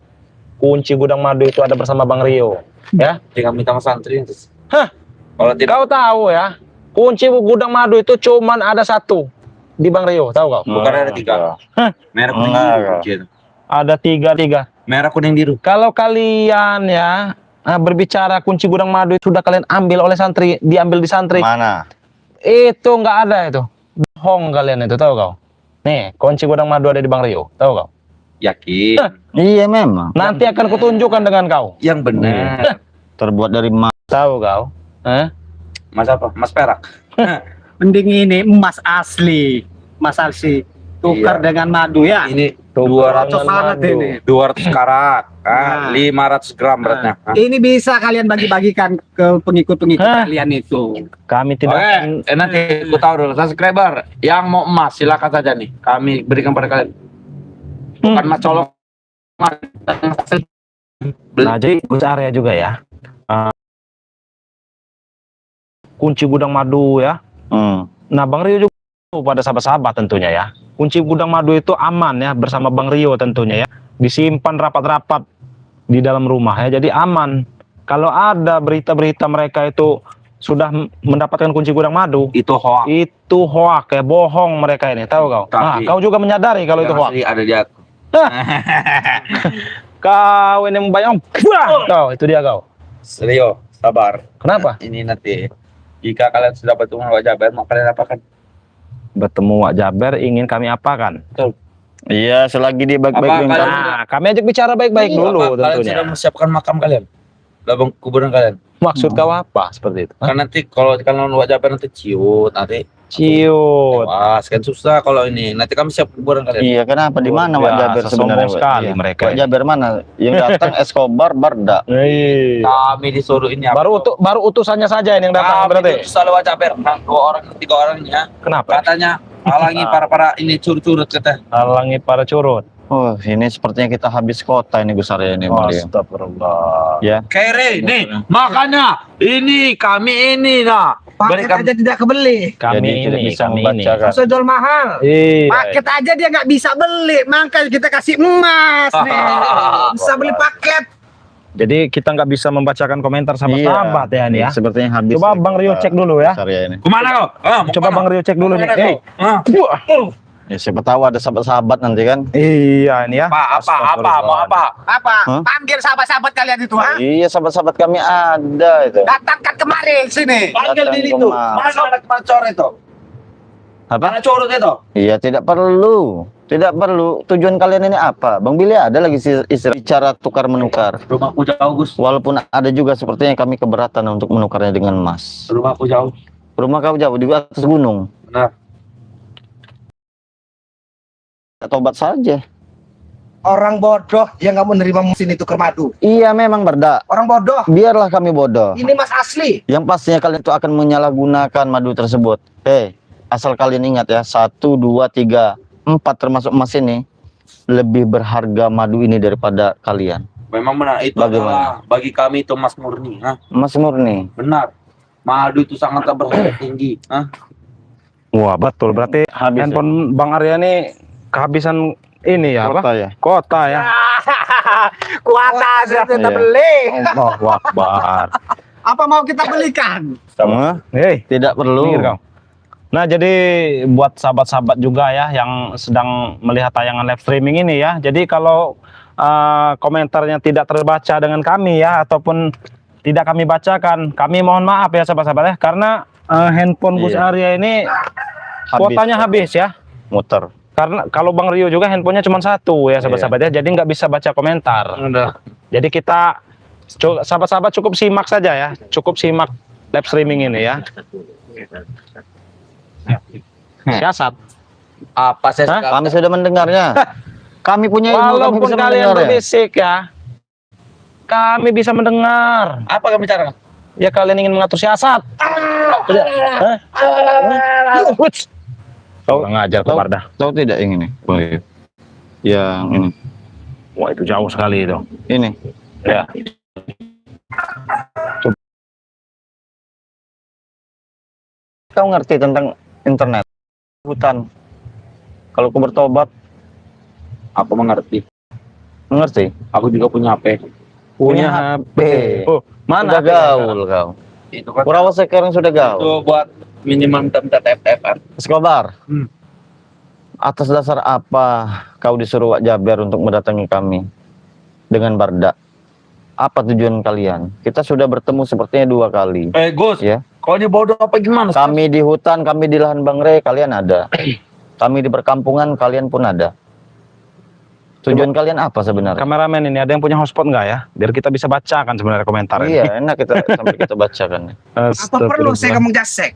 Kunci gudang madu itu ada bersama Bang Rio, ya. Tinggal minta sama santri. Hah, Kalau tidak kau tahu ya, kunci gudang madu itu cuman ada satu di Bang Rio, tahu kau? bukan ada 3. Hah, Merah kuning Enggak. biru. kunci itu. ada tiga. Merah kuning biru. Kalau kalian ya berbicara kunci gudang madu itu sudah kalian ambil oleh santri, diambil di santri, Mana? itu nggak ada itu. Bohong kalian itu, tahu kau? Nih, kunci gudang madu ada di Bang Rio, tahu kau? Yakin. Iya memang. Nanti akan kutunjukkan dengan kau. Yang benar. Terbuat dari emas. Tahu kau? Mas apa? Mas perak. Mending ini emas asli. Emas asli. Tukar dengan madu ya. Ini Cocok 200 banget ini. 200 karat. Nah. 500 gram beratnya. Ini bisa kalian bagi-bagikan ke pengikut-pengikut Hah? kalian itu. Kami tidak. Oke, nanti aku tahu dulu subscriber yang mau emas silakan saja nih. Kami berikan pada kalian. Bukan mas colong. Nah, jadi Gus Arya juga ya. Kunci gudang madu ya. Nah, Bang Rio juga pada sahabat-sahabat tentunya ya. Kunci gudang madu itu aman ya bersama Bang Rio tentunya ya. Disimpan rapat-rapat di dalam rumah ya. Jadi aman. Kalau ada berita-berita mereka itu sudah mendapatkan kunci gudang madu, Itu hoax. itu hoak ya, bohong mereka ini, tahu kau? Nah, Tapi- kau juga menyadari kalau itu hoak. Ada dia. Kau ini membayang, kau itu dia kau. Rio, sabar. Kenapa? Ini nanti jika kalian sudah bertemu Wak Jaber, mau kalian apakan? Bertemu Wak Jaber ingin kami apakan? Iya, selagi dia baik-baik Apa dengan kalian- kami. Nah, kami ajak bicara baik-baik dulu Apa kalian tentunya. sudah mempersiapkan makam kalian? Labang kuburan kalian. Maksud kau apa seperti itu? Kan nanti kalau kalian Wak Jaber nanti ciut, nanti Ciut. tewas kan susah kalau ini. Nanti kami siap kuburan kalian. Iya, kenapa? Di mana Wak Biasa, Jaber sebenarnya? sombong Wak? sekali Iya. mereka Wak ini. Jaber mana? Yang datang Escobar, Barda. Kami disuruh ini apa? Baru utusannya saja ini yang datang berarti. Selalu Wak Jaber. Nah, 2 orang, 3 orangnya. Kenapa? Katanya halangi para ini curut-curut kata. Halangi para curut. Oh, ini sepertinya kita habis kota ini Gus Arya ini, Bang Rio. Astagfirullah. Ya. Kere nih, makanya ini kami ini nah. Paket Berikan- aja tidak kebeli. Kami Jadi tidak ini, bisa kami membacakan. Bisa jual mahal. ini. Paket aja dia nggak bisa beli, makanya kita kasih emas nih. Bisa beli paket. Jadi kita nggak bisa membacakan komentar sahabat-sahabat ya ini ya. Sepertinya habis. Coba Bang Rio cek dulu ya. Gus Arya ini. Kemana kau? Mau Coba kemana? Bang Rio cek dulu nih. Kemana Eh, kau? Ah. wah. Ya, siapa tahu ada sahabat-sahabat nanti kan. Iya ini ya. Apa, mau apa? Apa? Hah? Panggil sahabat-sahabat kalian itu, ha? Iya, sahabat-sahabat kami ada itu. Datangkan kemari sini. Panggil Datang diri itu. kemari. Mana anak macor itu? Apa? Mana curut itu? Iya, tidak perlu. Tidak perlu. Tujuan kalian ini apa? Bang Billy ada lagi istilah bicara tukar menukar. Rumahku jauh, Gus. Walaupun ada juga sepertinya kami keberatan untuk menukarnya dengan emas. Rumahku jauh. Rumah kau jauh di atas gunung. Benar. Tobat saja. Orang bodoh yang nggak menerima mesin itu ke madu. Iya, memang Barda. Orang bodoh. Biarlah kami bodoh. Ini mas asli. Yang pastinya kalian itu akan menyalahgunakan madu tersebut. Asal kalian ingat ya, 1, 2, 3, 4 termasuk emas ini lebih berharga madu ini daripada kalian. Memang benar itu Bagaimana? adalah bagi kami itu emas murni, ha? Emas murni. Benar. Madu itu sangat berharga tinggi, ha? Wah betul. Berarti Habis handphone Bang Arya ini kehabisan ini ya apa? Kota ya. Kota ya. Kuota sudah kita Iya. beli. Allahu Akbar. Apa mau kita belikan? Sama? Hei, Tidak perlu. minggir kau. Nah, jadi buat sahabat-sahabat juga ya yang sedang melihat tayangan live streaming ini ya. Jadi kalau komentarnya tidak terbaca dengan kami ya ataupun tidak kami bacakan, kami mohon maaf ya sahabat-sahabat ya karena handphone Gus Iya. Arya ini kuotanya habis ya. Muter. Karena kalau Bang Rio juga handphonenya cuma satu ya sahabat-sahabat ya. Jadi nggak bisa baca komentar. Udah. Jadi kita sahabat-sahabat cukup simak saja ya. Cukup simak live streaming ini ya. Siasat. Apa saya Hah? suka- Kami sudah mendengarnya. Kami punya ilmu, kami Walaupun bisa kalian mendengar ya. berbisik ya, kami bisa mendengar. Apa kami bicara? Ya kalian ingin mengatur siasat. Hah? Wuts. Kau ngajar ke Tahu- Barda. Tahu tidak yang ini? Yang ini. Wah itu jauh sekali itu. Ini. Ya. Kau ngerti tentang internet? Hutan. Kalau kau bertobat, Aku mengerti. mengerti? Aku juga punya HP. Punya HP. Oh, Sudah mana? gaul kau. Itu kan Kurawa sekarang sudah gaul. itu buat minimal minta TF kan. Escobar. Hmm. Atas dasar apa kau disuruh Wak Jaber untuk mendatangi kami dengan Barda? Apa tujuan kalian? Kita sudah bertemu sepertinya 2 kali. Gus, Ya. kau ini bodoh apa gimana? Kami di hutan, kami di lahan Bang Rey, kalian ada. Kami di perkampungan, kalian pun ada. Tujuan kalian apa sebenarnya? Kameramen ini ada yang punya hotspot nggak ya? Biar kita bisa bacakan sebenarnya komentar ini. Iya, enak kita sampai kita bacakan. Apa perlu saya ngomong jasek?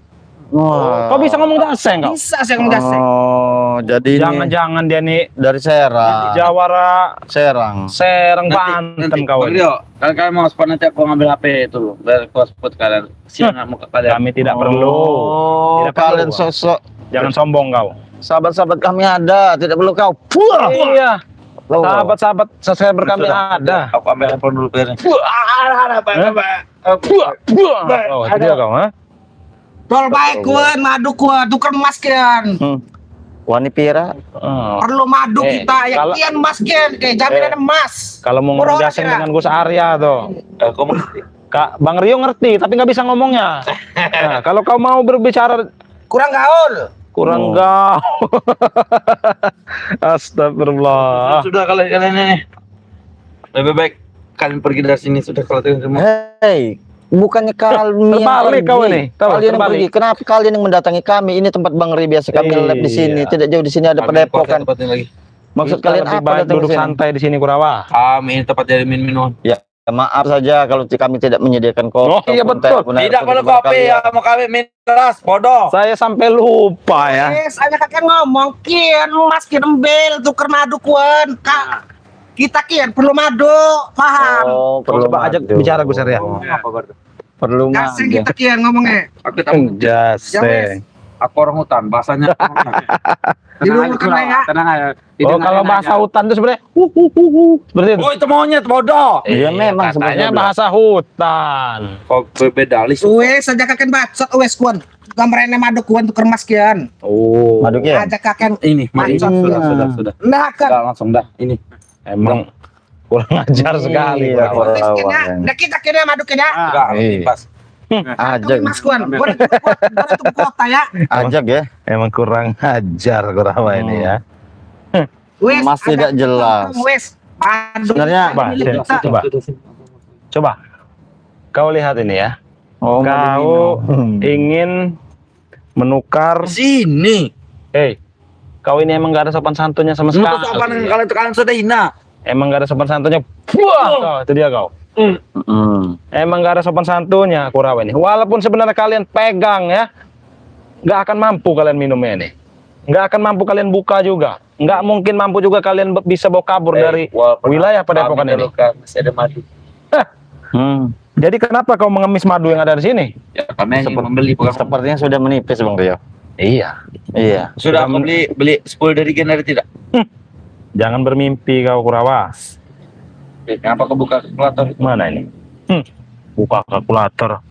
Wah. Kok bisa ngomong daseng kau? Bisa saya ngomong jasek. Oh, jadi ini Jangan-jangan dia nih dari Serang. Jawara Serang. Serang Banten kau. Bang Rio, kalau kalian mau hotspot nanti aku ngambil HP itu loh. Dari hotspot kalian. Siang mau ke kalian. Kami tidak perlu. Oh, Tidak perlu, kalian Bang. sosok Jangan sombong kau. sahabat-sahabat kami ada, tidak perlu kau. Puah. Iya. Sahabat-sahabat subscriber kami ada. Aku ambil handphone dulu biar. Oh, itu dia kau, ha? Tol baik kuan, madu kuan, tuker emas kian. Wani pira. Perlu madu Eh, kita yang kalau- kian emas kian, kayak jaminan emas. Kalau mau Murah ngegasin kira. dengan Gus Arya tuh. Kau mengerti? Kak Bang Rio ngerti tapi nggak bisa ngomongnya. Nah, kalau kau mau berbicara Kurang gaul. kurang gaul. Astagfirullah. Sudah kalian ini. Lebih baik kalian pergi dari sini sudah kalau tidak mau. Hei, bukannya kalian Terbalik kau pergi. ini. Tahu, Kalian yang terbalik. pergi. Kenapa kalian yang mendatangi kami? Ini tempat Bang Ri biasa kami Iya. lab di sini. Tidak jauh di sini ada padepokan. Tempatnya lagi. Maksud Kita kalian lebih apa baik datang duduk ke sini? santai di sini Kurawa. Kami ini tempat jadi minum. Ya, maaf saja kalau kami tidak menyediakan kopi. Oh, iya, ataupun betul. teh, benar- Tidak perlu benar kopi kalian. ya, mau kami mineras, bodoh. Saya sampai lupa ya. Yes, hanya kakek ngomong kian emas kian embel tuker madu kuan. Kak, kita kian perlu madu, paham? Oh, perlu Coba ajak madu. bicara Gus Arya. Apa berarti? Perlu Kasih madu. kita kian ngomongnya. Aku tahu. Jase. Aku orang hutan, bahasanya. Dilulukan ya. Tenang aja. Oh, kalau bahasa hutan itu sebenarnya seperti itu. Oh, itu monyet, bodoh. Iya, memang katanya sebenarnya bahasa hutan. Kok beda lis? Wes aja kakek bacot wes kuan. Gambarnya madu kuan tuker emas kian. Oh, Madu ya? Aja kakek. Ini, mari. Macam. Sudah. Nah kan. Sudah, langsung dah. Ini. emang kurang ajar sekali. Iya, Kurawa. Wes Kurawa, kena. kan. Nah kita kena madu kena. Enggak, Iya. pas. Ajak, Mas kuan. Boleh tuh kota ya. ajak ya. Emang kurang ajar Kurawa ini ya. Wes. Mas ada- tidak jelas. Wes. Madu. Sebenarnya- Coba, milik kita. Coba. Kau lihat ini ya. Oh, Kau ingin menukar. Sini. Kau ini emang gak ada sopan santunnya sama Menurut apa sekali. kalian sudah hina? Emang gak ada sopan santunnya. Wah, kau, itu dia kau. Emang gak ada sopan santunnya Kurawa ini. Walaupun sebenarnya kalian pegang ya, nggak akan mampu kalian minumnya ini. Nggak akan mampu kalian buka juga. Nggak mungkin mampu juga kalian bisa bawa kabur dari wilayah padepokan ini. Masih ada madu. Jadi kenapa kau mengemis madu yang ada di sini? Ya, kami ingin membeli bukan. Sepertinya sudah menipis Bang Rio. Iya. Iya. Sudah aku beli 10 dari gen ada tidak? Jangan bermimpi kau Kurawa. Kenapa kau buka kalkulator? Mana ini? Buka kalkulator.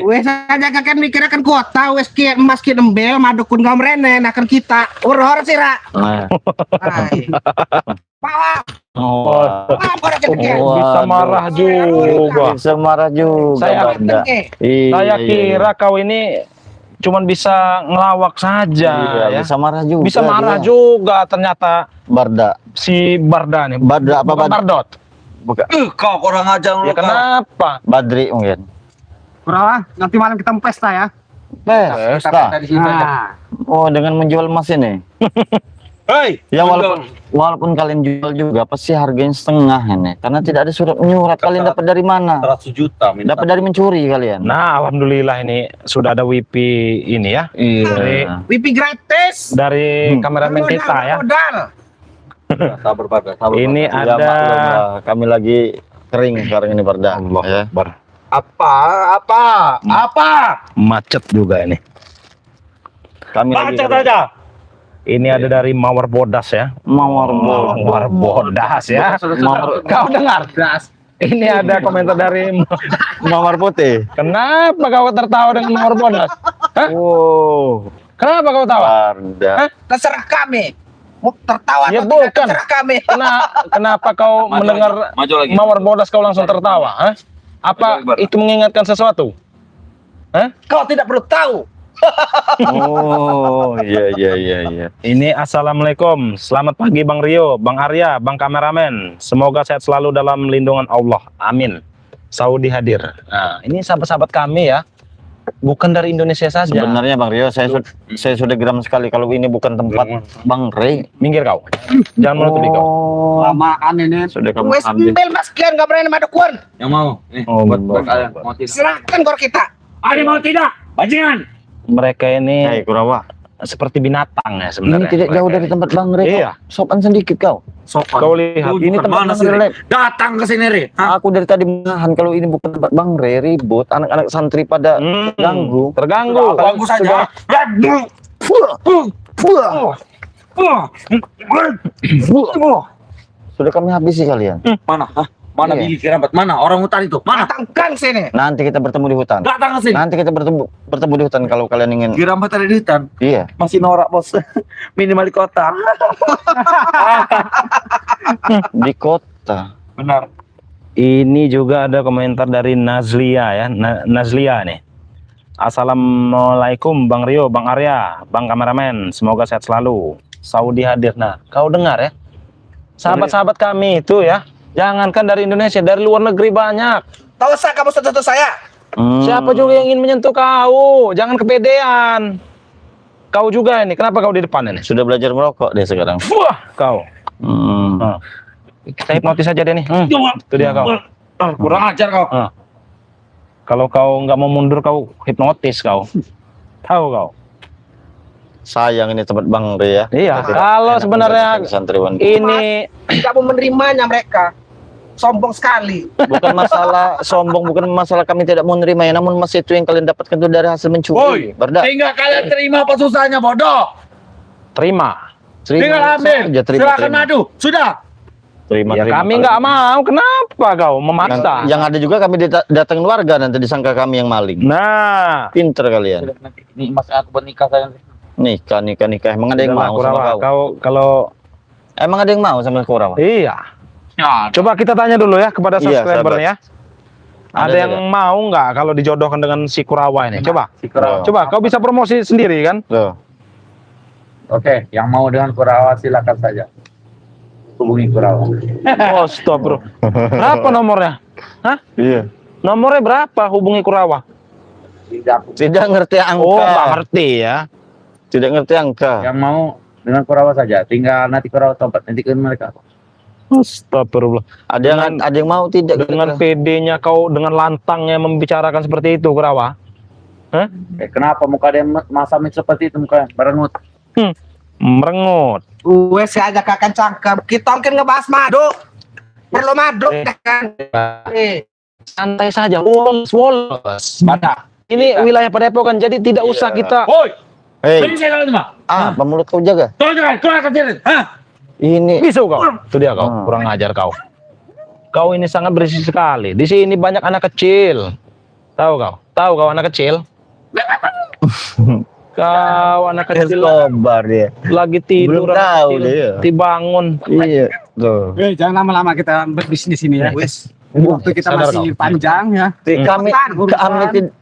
Wes aja kakek mikirkan kota. Wes kian emas kian embel madu kun gamrene. Nah kan kita. Urhor sih ra. Nah. Paham. Oh. Paham kau kakek. Bisa marah juga. Bisa marah juga. Saya- Banda. Iya, Saya iya, kira kau ini cuman bisa ngelawak saja iya, ya. bisa marah juga. Bisa marah dia. juga ternyata Barda. si Barda nih. Barda apa Bukan Barda? Bardot. Bukan. Kau kurang ajar lu. Ya kenapa? Badri mungkin. Kurawa, nanti malam kita mau pesta ya. Pesta. Di sini saja. Nah, Oh, dengan menjual emas ini. Hei, Ya walaupun kalian jual juga pasti harganya setengah ini. Karena tidak ada surat menyurat. Kalian dapat dari mana? 100 juta minta. Dapat dari mencuri kalian. Nah, alhamdulillah ini sudah ada WiFi ini ya. Iya. Wipi gratis. Dari kameramen kita ya. Modal. Sabar, Barda. Ini Ya, ada maklum lah. Kami lagi kering sekarang ini Barda. Allah Ya. Akbar. Apa? Macet juga ini. Kami lagi aja. Ini ada dari Mawar Bodas ya. Mawar Bodas ya. Kau dengar? Ini ada komentar dari Mawar putih. Kenapa kau tertawa dengan Mawar Bodas? Hah? Oh, Kenapa kau tawa? Barda. Terserah kami. Mau tertawa Ya atau tidak, bukan. terserah kami. Kenapa kau mendengar Maju lagi. Mawar Bodas kau langsung tertawa? Hah? Apa Maju lagi, Bar. itu mengingatkan sesuatu? Kau tidak perlu tahu. Oh, iya. Ini assalamualaikum, selamat pagi Bang Rio, Bang Arya, Bang kameramen. Semoga sehat selalu dalam lindungan Allah. Amin. Saudi hadir. Nah, ini sahabat-sahabat kami ya, bukan dari Indonesia saja. Sebenarnya Bang Rio, saya sudah geram sekali kalau ini bukan tempat Bang Rey. Minggir kau, jangan menutupi kau. lamaan ini. Sudah kamu Wes ambil. embel mas kian gak berani madu kuan. Yang mau? Nih, Oh, buat kalian. buat. Mau tidak? Serahkan kor kita. Ada mau tidak? Bajingan. Mereka ini Hei Kurawa, seperti binatang ya ini sebenarnya. tidak jauh Mereka dari ini. tempat Bang Rey. Iya. Sopan sedikit kau. Sopan. Kau lihat, Ini tempat mana Bang sih? Rey. Datang ke sini, Ri. Hah? Aku dari tadi menahan kalau ini bukan tempat Bang Rey, ribut. Anak-anak santri pada ganggu. Terganggu. Ganggu saja. Sudah kami habisi kalian. Mana? Hah? Mana Iya. Billy Kerabat? Mana orang hutan itu? Mana? Datangkan sini. Nanti kita bertemu di hutan. Datang ke sini. Nanti kita bertemu di hutan kalau kalian ingin. Kerabat ada di hutan. Iya. Masih norak bos. Minimal di kota. Di kota. Benar. Ini juga ada komentar dari Nazlia ya, Nazlia nih. Assalamualaikum Bang Rio, Bang Arya, Bang kameramen, semoga sehat selalu. Saudi hadir. Nah, kau dengar ya? Sahabat-sahabat kami itu ya, jangankan dari Indonesia, dari luar negeri banyak. Tahu usah kamu sentuh saya. Siapa juga yang ingin menyentuh kau? Jangan kepedean. Kau juga ini, kenapa kau di depan ini? Sudah belajar merokok deh sekarang. Wah, kau. Hmm. Nah, kita hipnotis aja deh nih. Itu dia kau. Kurang ajar kau. Kalau kau nggak mau mundur, kau hipnotis kau. Tahu kau? Sayang ini tempat Bang Ria. Iya. Tidak Kalau enak sebenarnya menjadi santriwan. ini Tidak mau menerimanya mereka. Sombong sekali. Bukan masalah sombong, bukan masalah kami tidak mau menerimanya, namun mas itu yang kalian dapatkan itu dari hasil mencuri. Woi, Barda. tinggal kalian terima apa susahnya bodoh. terima. Tinggal ambil. saja, Silakan madu. Sudah. Terima, Ya terima. kami nggak mau. Kenapa kau memaksa? Yang ada juga kami datang warga nanti disangka kami yang maling. Nah, Pinter kalian. Ini mas aku bernikah sayang. Nikah. Emang ada yang udahlah, mau sama Kurawa. kau? Kau kalau Emang ada yang mau sama Kurawa? iya. Ya, Coba kita tanya dulu ya kepada Iya, subscribernya. Ada Ada yang mau nggak kalau dijodohkan dengan si Kurawa ini? Coba. si Kurawa. Coba kau bisa promosi sendiri kan? Tuh. Oke, yang mau dengan Kurawa silakan saja. Hubungi Kurawa. Oh, stop, bro. Berapa nomornya? Hah? Iya. Nomornya berapa hubungi Kurawa? Tidak ngerti angka. Oh, nggak ngerti ya. Tidak ngerti angka. Yang mau dengan Kurawa saja. Tinggal nanti Kurawa tempat nanti ke mereka. Astagfirullah. Ada yang mau tidak? Dengan PD-nya kau, dengan lantangnya membicarakan seperti itu, Kurawa. Hah? Kenapa muka dia masam seperti itu muka merengut? Merengut. Gue sih aja akan cangkem. Kita mungkin ngebahas madu. Perlu madu kan? Santai saja. Wolos. Mana? Ini wilayah Padepokan, jadi tidak usah kita. Woi, Hei, ini saya kalian mah. apa mulut kau jaga? Tolong jangan keluar ke sini. Hah? Ini Bisu kau. Itu dia kau. Kurang ajar kau. Kau ini sangat berisik sekali. Di sini banyak anak kecil. Tahu kau? Tahu kau anak kecil? Kau anak kecil Escobar dia. lagi tidur. Belum anak tahu kecil. dia. Dibangun. Iya, tuh. Jangan lama-lama kita berbisnis ini ya. Wes. Waktu kita Sadar masih panjang ya. Kami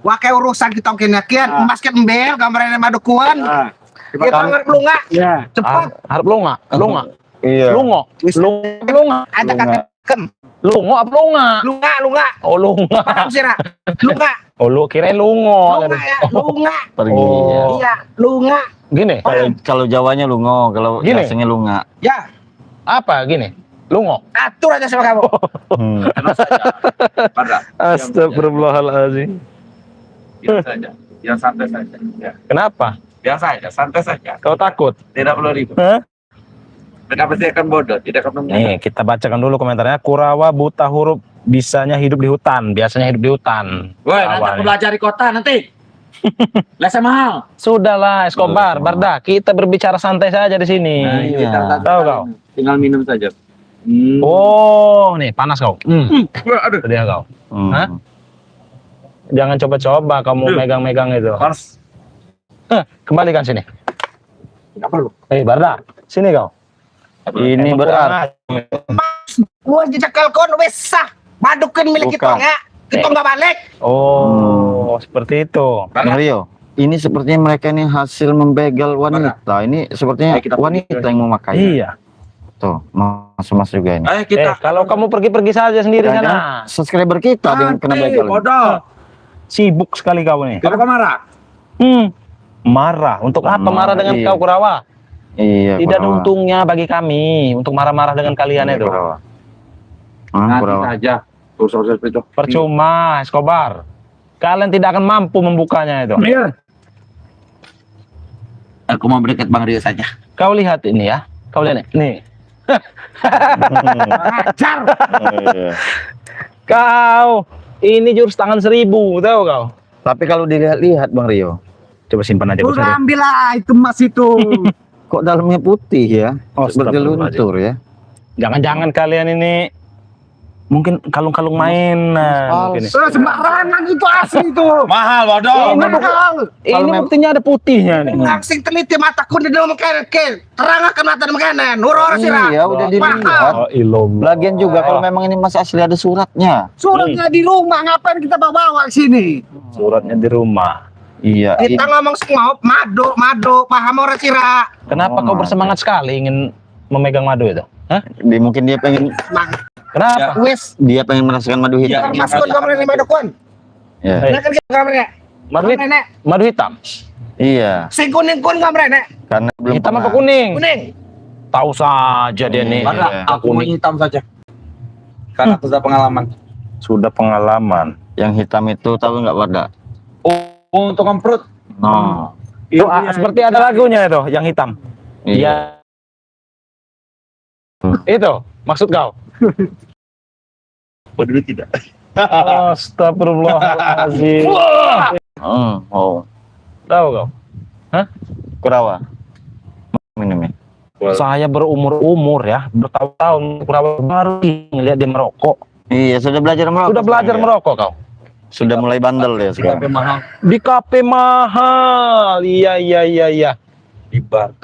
Wah kayak urusan kita mungkin ya. Kian emas kian embel gambarnya madu kuan. Kita nggak perlu nggak? Ya. Cepat. Harap lunga. Lunga. iya. Lungo. Lunga. Ada kakek. Lungo apa lunga? Lunga. Oh, lunga. Paham sih Ra? Lunga. Oh, lu kirain lungo. Lunga ya. Lunga. Pergi. Oh. Iya. Lunga. Gini. Kalau Jawanya lungo, kalau Gini. biasanya lunga. Ya. Apa gini? Lungo. Atur aja sama kamu. Tenang saja. Pada. Astagfirullahaladzim. Biasa saja. Yang santai saja. Ya. Kenapa? Biasa saja, santai saja. Kau takut? Tidak perlu ribut. Hah? Mereka pasti akan bodoh, tidak akan mengerti. Nih, kita bacakan dulu komentarnya. Kurawa buta huruf, bisanya hidup di hutan. Biasanya hidup di hutan. Woi, nanti Awalnya. aku belajar di kota nanti. Lesnya mahal. Sudahlah, Escobar, Barda. Kita berbicara santai saja di sini. Nah, iya. Tahu kau? Tinggal minum saja. Oh, nih panas kau. Aduh. Itu dia kau. Hmm. Hah? Jangan coba-coba kamu megang-megang itu. Harus. Kembalikan sini. Tidak perlu. Barda, sini kau. Ini berat. Gua jejak kon wes sah. Madukin milik kita Bukan. nggak? Kita nggak balik. Oh, seperti itu. Bang Rio, ini sepertinya mereka ini hasil membegal wanita. Ini sepertinya Ayo kita wanita pergi. yang memakai. Iya. Tuh, mas juga ini. Ayo kita. Kalau kamu pergi-pergi saja sendiri Jangan-jangan sana. subscriber kita ada yang kena begal. Bodoh. Sibuk sekali kau nih. Kenapa marah? Marah. Untuk apa marah dengan Iya. kau, Kurawa? Iya, Tidak ada Kurawa. untungnya bagi kami untuk marah-marah dengan kalian Iya, itu. Kurawa. Ah, Nanti Kurawa. saja. Urusan seperti itu. Percuma, Escobar. Kalian tidak akan mampu membukanya itu. Iya. Aku mau berdekat Bang Rio saja. Kau lihat ini ya. Kau lihat nih. Ajar. Iya. Kau ini jurus tangan 1000, tahu kau? Tapi kalau dilihat-lihat Bang Rio, Coba simpan aja bos. Udah ambil lah itu emas itu. kok dalamnya putih ya? Oh, Seperti astagfirullahaladzim. luntur ya. Jangan-jangan kalian ini mungkin kalung-kalung mainan mungkin. Sembarangan itu asli itu. Mahal bodoh. Ini buktinya ada putihnya nih. Langsing teliti mataku di dalam makanan. Terang akan mata makanan. Nuror sirah. Iya, udah dilihat. Oh, ilom. Lagian juga kalau memang ini masih asli ada suratnya. Suratnya di rumah, ngapain kita bawa ke sini? Suratnya di rumah. Iya. Kita ngomong semua madu, paham orang sirah. Kenapa kau bersemangat sekali ingin memegang madu itu? Hah? Mungkin dia pengen Kenapa? Wes, dia pengen merasakan madu hitam. Mas Kun kamu ini madu Kun. Ya. Nah kan kameranya. Madu hitam. Iya. Si kuning Kun kameranya. Karena belum Hitam apa pernah. kuning? Kuning. Tahu saja dia nih. Mana? Aku mau hitam saja. Karena aku sudah pengalaman. Sudah pengalaman. Yang hitam itu tahu nggak Warda? Oh, untuk ngemprut. No. Itu seperti ada lagunya itu, yang hitam. Iya. Itu maksud kau? Peduli tidak. Astagfirullahaladzim. Oh. Tahu kau? Kurawa. Minum ya. Saya berumur ya, bertahun-tahun baru ngeliat dia merokok. Iya, sudah belajar merokok. Sudah belajar sekarang ya? merokok kau? Sudah mulai bandel ya sekarang. Tapi mahal. Di kafe mahal. Iya. Di bar.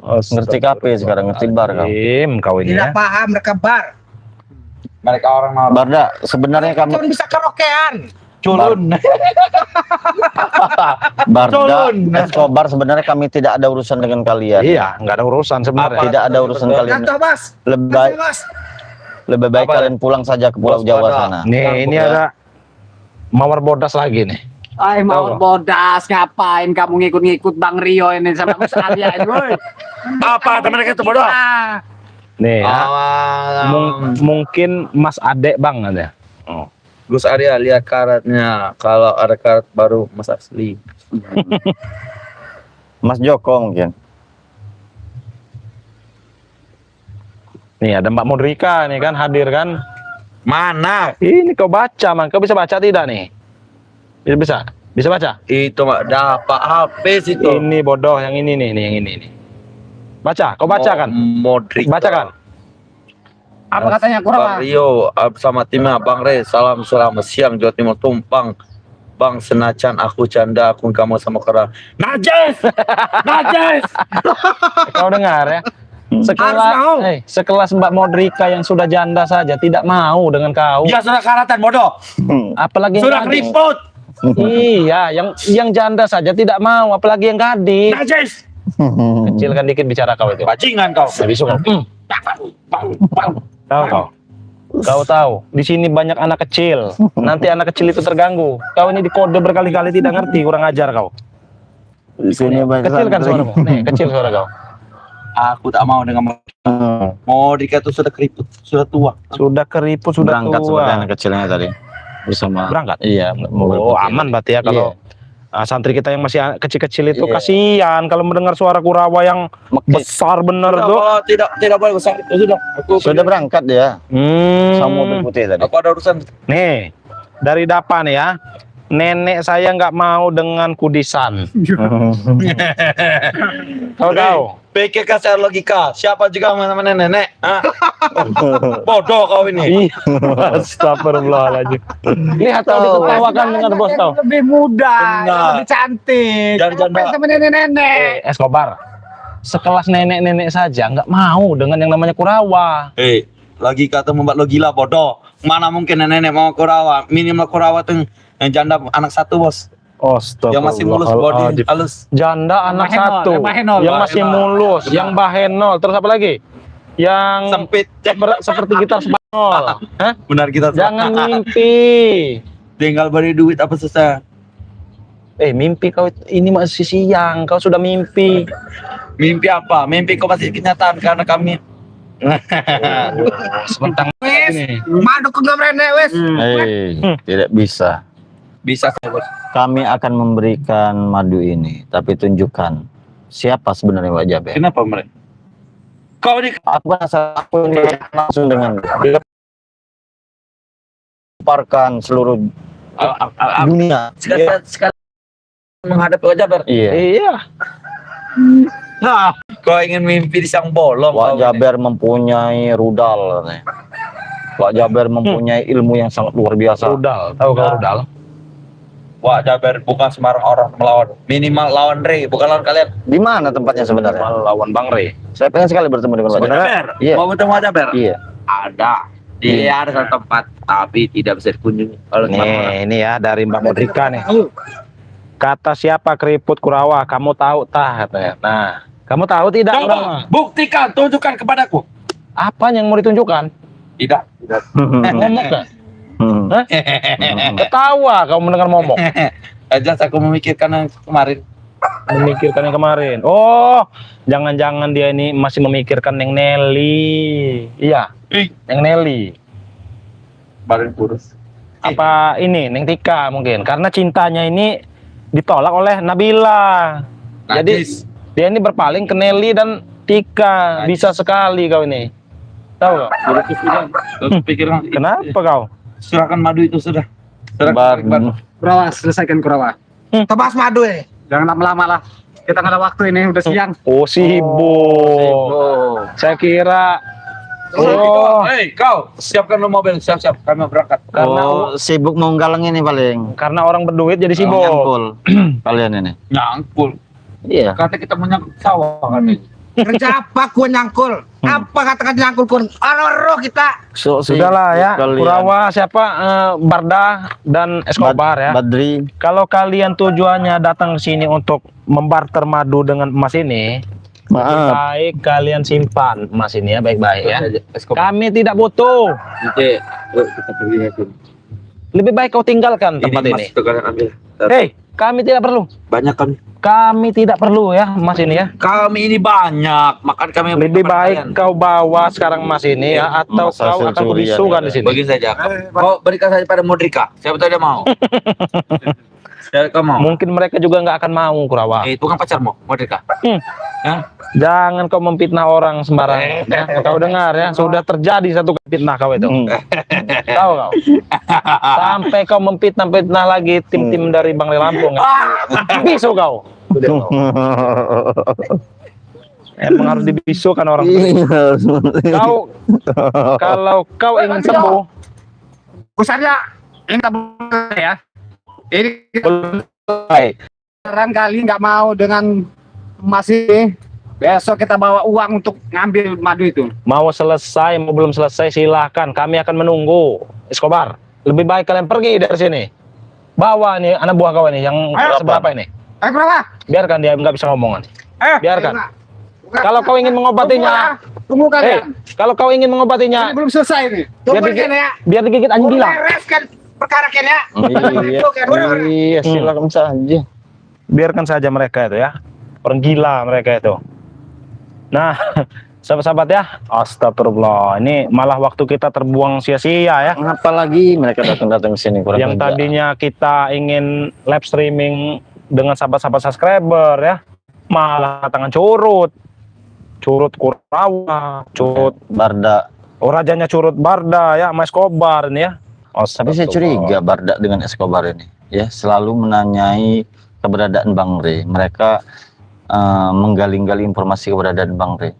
Ngerti kafe sekarang, ngerti bar kau. Kau ini Tidak ya. paham mereka bar. Mereka orang mahal. Barda, sebenarnya Cuma kamu bisa karaokean. Culun. Barda, Escobar sebenarnya kami tidak ada urusan dengan kalian. Iya, nggak ada urusan sebenarnya. Tidak ada urusan kalian. Kantor Mas. Lebih baik, Mas. lebih baik Apa? kalian pulang saja ke Pulau Bos Jawa pada. sana. Nih, ini ada mawar bodas lagi nih. Ay, mau bodas, ngapain kamu ngikut-ngikut Bang Rio ini sama Mas Arya ini, woy? Apa teman kita bodoh? Nih, ya. Mungkin Mas Ade Bang ada. Oh. Gus Arya lihat karetnya. Kalau ada karet baru Mas asli. Mas Joko mungkin. Nih ada Mbak Modrika nih kan hadir kan. Mana? Ini kau baca, man. Kau bisa baca tidak nih? Bisa baca? Itu mak dapat habis itu. Ini bodoh yang ini nih, yang ini nih. Baca, kau baca kan? Modric. Baca kan? Apa katanya Bang kurang? Rio bersama timnya Bang Re, salam selamat siang Jawa Timur Tumpang. Bang senajan aku canda aku kamu sama kera. Najis! Najis! Kau dengar ya? Sekelas Mbak Modrika yang sudah janda saja tidak mau dengan kau. Dia sudah karatan bodoh. Apalagi yang Sudah gadis. keriput. Iya, yang janda saja tidak mau, apalagi yang gadis. Najis! Kecilkan dikit bicara kau itu. Bajingan kau. Habis itu tahu kau. Kau tahu, di sini banyak anak kecil. Nanti anak kecil itu terganggu. Kau ini dikode berkali-kali tidak ngerti, kurang ajar kau. Di sini banyak Kecilkan suaramu. Nih, kecil suara kau. Aku tak mau dengan Modric itu sudah keriput, sudah tua. Sudah keriput, sudah berangkat seperti tua. anak kecilnya tadi bersama. Berangkat? Iya. Oh, aman berarti ya kalau santri kita yang masih kecil-kecil itu Iya. kasihan kalau mendengar suara Kurawa yang besar bener tuh. Kalau tidak boleh besar itu sudah. Aku Sudah berangkat dia sama mobil putih tadi. Apa ada urusan? Nih, dari Dapa nih ya. Nenek saya nggak mau dengan kudisan. Kau tahu? Pikir kasar logika. Siapa juga mana-mana nenek? Hah? Bodoh kau ini. Ih, astagfirullahaladzim. Lihat tahu ditertawakan dengan bos tahu. Lebih muda, Benar. lebih cantik. Dan janda. Ngapain sama nenek-nenek? Escobar, sekelas nenek-nenek saja nggak mau dengan yang namanya Kurawa. Logika itu membuat lo gila bodoh. Mana mungkin nenek mau Kurawa? Minimal Kurawa tuh yang janda anak satu bos. Yang masih mulus body halus. Janda anak Bahenol, satu, yang bahenol. yang masih mulus, yang bahenol. Terus apa lagi? Yang Sempit. seperti gitar Spanyol. Hah? Benar kita. Jangan mimpi. Tinggal beri duit apa susah. Mimpi kau ini masih siang. Kau sudah mimpi. Mimpi apa? Mimpi kau masih kenyataan karena kami. Sebentar Wes, ini. madu ke gamrene wes. Tidak bisa. Bisa bos. Kami akan memberikan madu ini, tapi tunjukkan siapa sebenarnya Pak Jaber. Kenapa mereka? Kau ini Aku ini langsung dengan lemparkan seluruh dunia. sekali menghadapi Jabar. Iya. Iya. Kau ingin mimpi di siang bolong. Wak kau ini. Jaber mempunyai rudal katanya. Wak Jaber mempunyai ilmu yang sangat luar biasa. Rudal, tahu kau rudal? Wah, Jaber bukan sembarang orang melawan. Minimal lawan Ray, bukan lawan kalian. Di mana tempatnya sebenarnya? Lawan Bang Rey. Saya pengen sekali bertemu dengan Wak Jaber. Jaber, Iya. mau bertemu Jaber? Iya. Ada. Dia ada satu tempat, tapi tidak bisa dikunjungi. Kalau Nih, ini ya dari Mbak Modrika nih. Kata siapa keriput Kurawa? Kamu tahu tah katanya. Nah, kamu tahu tidak? coba Kurawa? buktikan, tunjukkan kepadaku. Apa yang mau ditunjukkan? Tidak. Ngomong kan? Hmm. Hah? Ketawa kau mendengar momok. Jelas aku memikirkan yang kemarin. Memikirkan yang kemarin. Oh, jangan-jangan dia ini masih memikirkan Neng Nelly. Iya, Neng Nelly. Badan kurus. Apa ini Neng Tika mungkin? Karena cintanya ini ditolak oleh Nabila. Jadi Najis. dia ini berpaling ke Nelly dan Tika. Bisa sekali kau ini. Tahu kau? Pikiran. Kenapa kau? Serahkan madu itu sudah. Bar- Kurawa, selesaikan Kurawa. Tebas madu ya. Jangan lama-lama lah. Kita nggak ada waktu ini, udah siang. Oh, sibuk. Saya kira Hei, kau siapkan mobil, siap-siap. Kami berangkat. Oh, sibuk mau galang ini paling. karena orang berduit jadi sibuk. Nyangkul. Kalian ini. Nyangkul. Iya. Kata kita menyangkut sawah katanya. Kerja apa gua nyangkul? Apa katakan nyangkul kun? Oro kita. Sudahlah ya, Kurawa siapa Barda dan Escobar ya. Badri. Kalau kalian tujuannya datang ke sini untuk membarter madu dengan emas ini, Maaf. baik kalian simpan emas ini ya baik-baik ya. Escobar. Kami tidak butuh. Nanti kita pergi aja. Lebih baik kau tinggalkan tempat Mas, ini. itu kalian ambil. Hei, kami tidak perlu. Banyak kan? Kami tidak perlu ya emas ini ya. Kami ini banyak, makan kami yang Lebih berikan baik kalian. kau bawa sekarang emas ini ya, atau Emas kau hasil akan curian kubisukan ya. di sini. Bagi saja. Kau berikan saja pada Modrika. Siapa tahu dia mau. Siapa kau mau? Mungkin mereka juga nggak akan mau Kurawa. Itu kan pacarmu, Modrika. Ya? Jangan kau memfitnah orang sembarangan. Ya. Kau dengar ya, sudah terjadi satu fitnah kau itu. Tahu kau? Sampai kau memfitnah lagi tim-tim dari Bang Lampung. Ya. Bisu kau. Emang harus dibisukan orang. Kau kalau kau ingin sembuh, Kusarnya, ini nggak boleh ya. Ini baik. barangkali nggak mau dengan emas ini. Besok kita bawa uang untuk ngambil madu itu. Mau selesai, mau belum selesai silahkan. Kami akan menunggu. Escobar, lebih baik kalian pergi dari sini. Bawa nih anak buah kau ini yang Ayo, seberapa ini. Ayo Kurawa. Biarkan dia nggak bisa ngomongan. Biarkan. Bukan. Kalau kau ingin mengobatinya, Tunggu hei, kalian. kalau kau ingin mengobatinya, Ini belum selesai nih. biar Tunggu digigit, kan ya. biar digigit anjing gila. Bereskan perkara kan ya. Iya. Iya, silakan saja. Biarkan saja mereka itu ya. Orang gila mereka itu. Nah, sahabat-sahabat ya, astagfirullah. Ini malah waktu kita terbuang sia-sia ya. Apalagi mereka datang-datang ke sini kurang Yang kerjaan. tadinya kita ingin live streaming dengan sahabat-sahabat subscriber ya, malah tangan curut Kurawa, curut Barda. rajanya curut Barda ya, Mas Escobar ini ya. Tapi saya curiga Barda dengan Escobar ini ya selalu menanyai keberadaan Bang Rey. Mereka menggali-gali informasi keberadaan Bang Rey.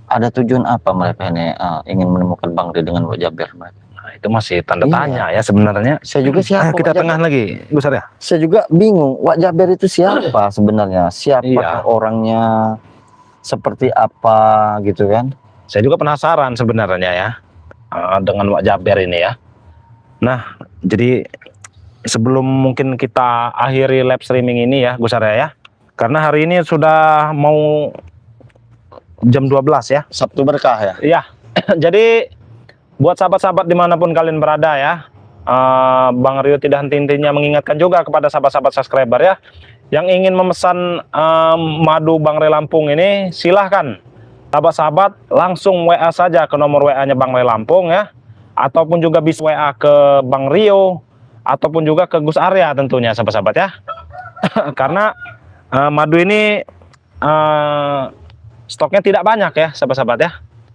Ada tujuan apa mereka ini ingin menemukan Bang Rey dengan Wak Jaber mereka? Nah, itu masih tanda Iya. tanya ya sebenarnya. Saya juga siapa? Kita Wak tengah Jaber? lagi, Gusar ya. Saya juga bingung. Wak Jaber itu siapa sebenarnya? Siapa Iya. orangnya? Seperti apa gitu kan? Saya juga penasaran sebenarnya ya dengan Wak Jaber ini ya. Nah, jadi sebelum mungkin kita akhiri live streaming ini ya, Gusar ya. Karena hari ini sudah mau jam 12 ya. Sabtu berkah ya. Iya. Jadi buat sahabat-sahabat dimanapun kalian berada ya, Bang Rio tidak henti-hentinya mengingatkan juga kepada sahabat-sahabat subscriber ya, yang ingin memesan madu Bang Rey Lampung ini, silahkan sahabat-sahabat langsung WA saja ke nomor WA-nya Bang Rey Lampung ya, ataupun juga bisa WA ke Bang Rio, ataupun juga ke Gus Arya tentunya sahabat-sahabat ya. Karena madu ini stoknya tidak banyak ya sahabat-sahabat ya.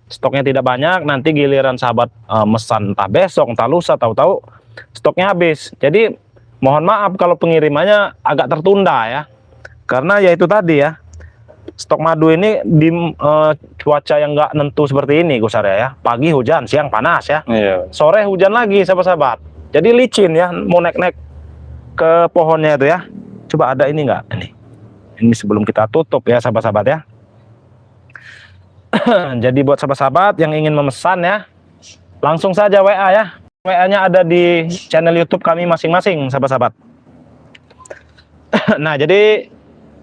Stoknya tidak banyak, nanti giliran sahabat mesan entah besok, entah lusa, tahu-tahu stoknya habis. Jadi mohon maaf kalau pengirimannya agak tertunda ya. Karena ya itu tadi ya, stok madu ini di cuaca yang nggak nentu seperti ini Gus Arya ya. Pagi hujan, siang panas ya. Iya. Sore hujan lagi sahabat-sahabat. Jadi licin ya, mau naik-naik ke pohonnya itu ya. Coba ada ini nggak? Ini sebelum kita tutup ya sahabat-sahabat ya. Jadi buat sahabat-sahabat yang ingin memesan ya, langsung saja WA ya. WA-nya ada di channel YouTube kami masing-masing sahabat-sahabat. Nah, jadi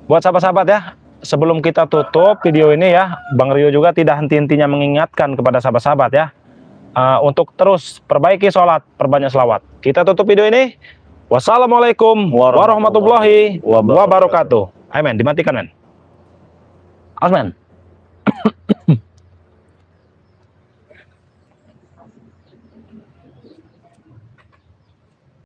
buat sahabat-sahabat ya, sebelum kita tutup video ini ya, Bang Rio juga tidak henti-hentinya mengingatkan kepada sahabat-sahabat ya, untuk terus perbaiki sholat, perbanyak selawat. Kita tutup video ini. Wassalamualaikum warahmatullahi wabarakatuh. Ayo men, dimatikan men. Awas men.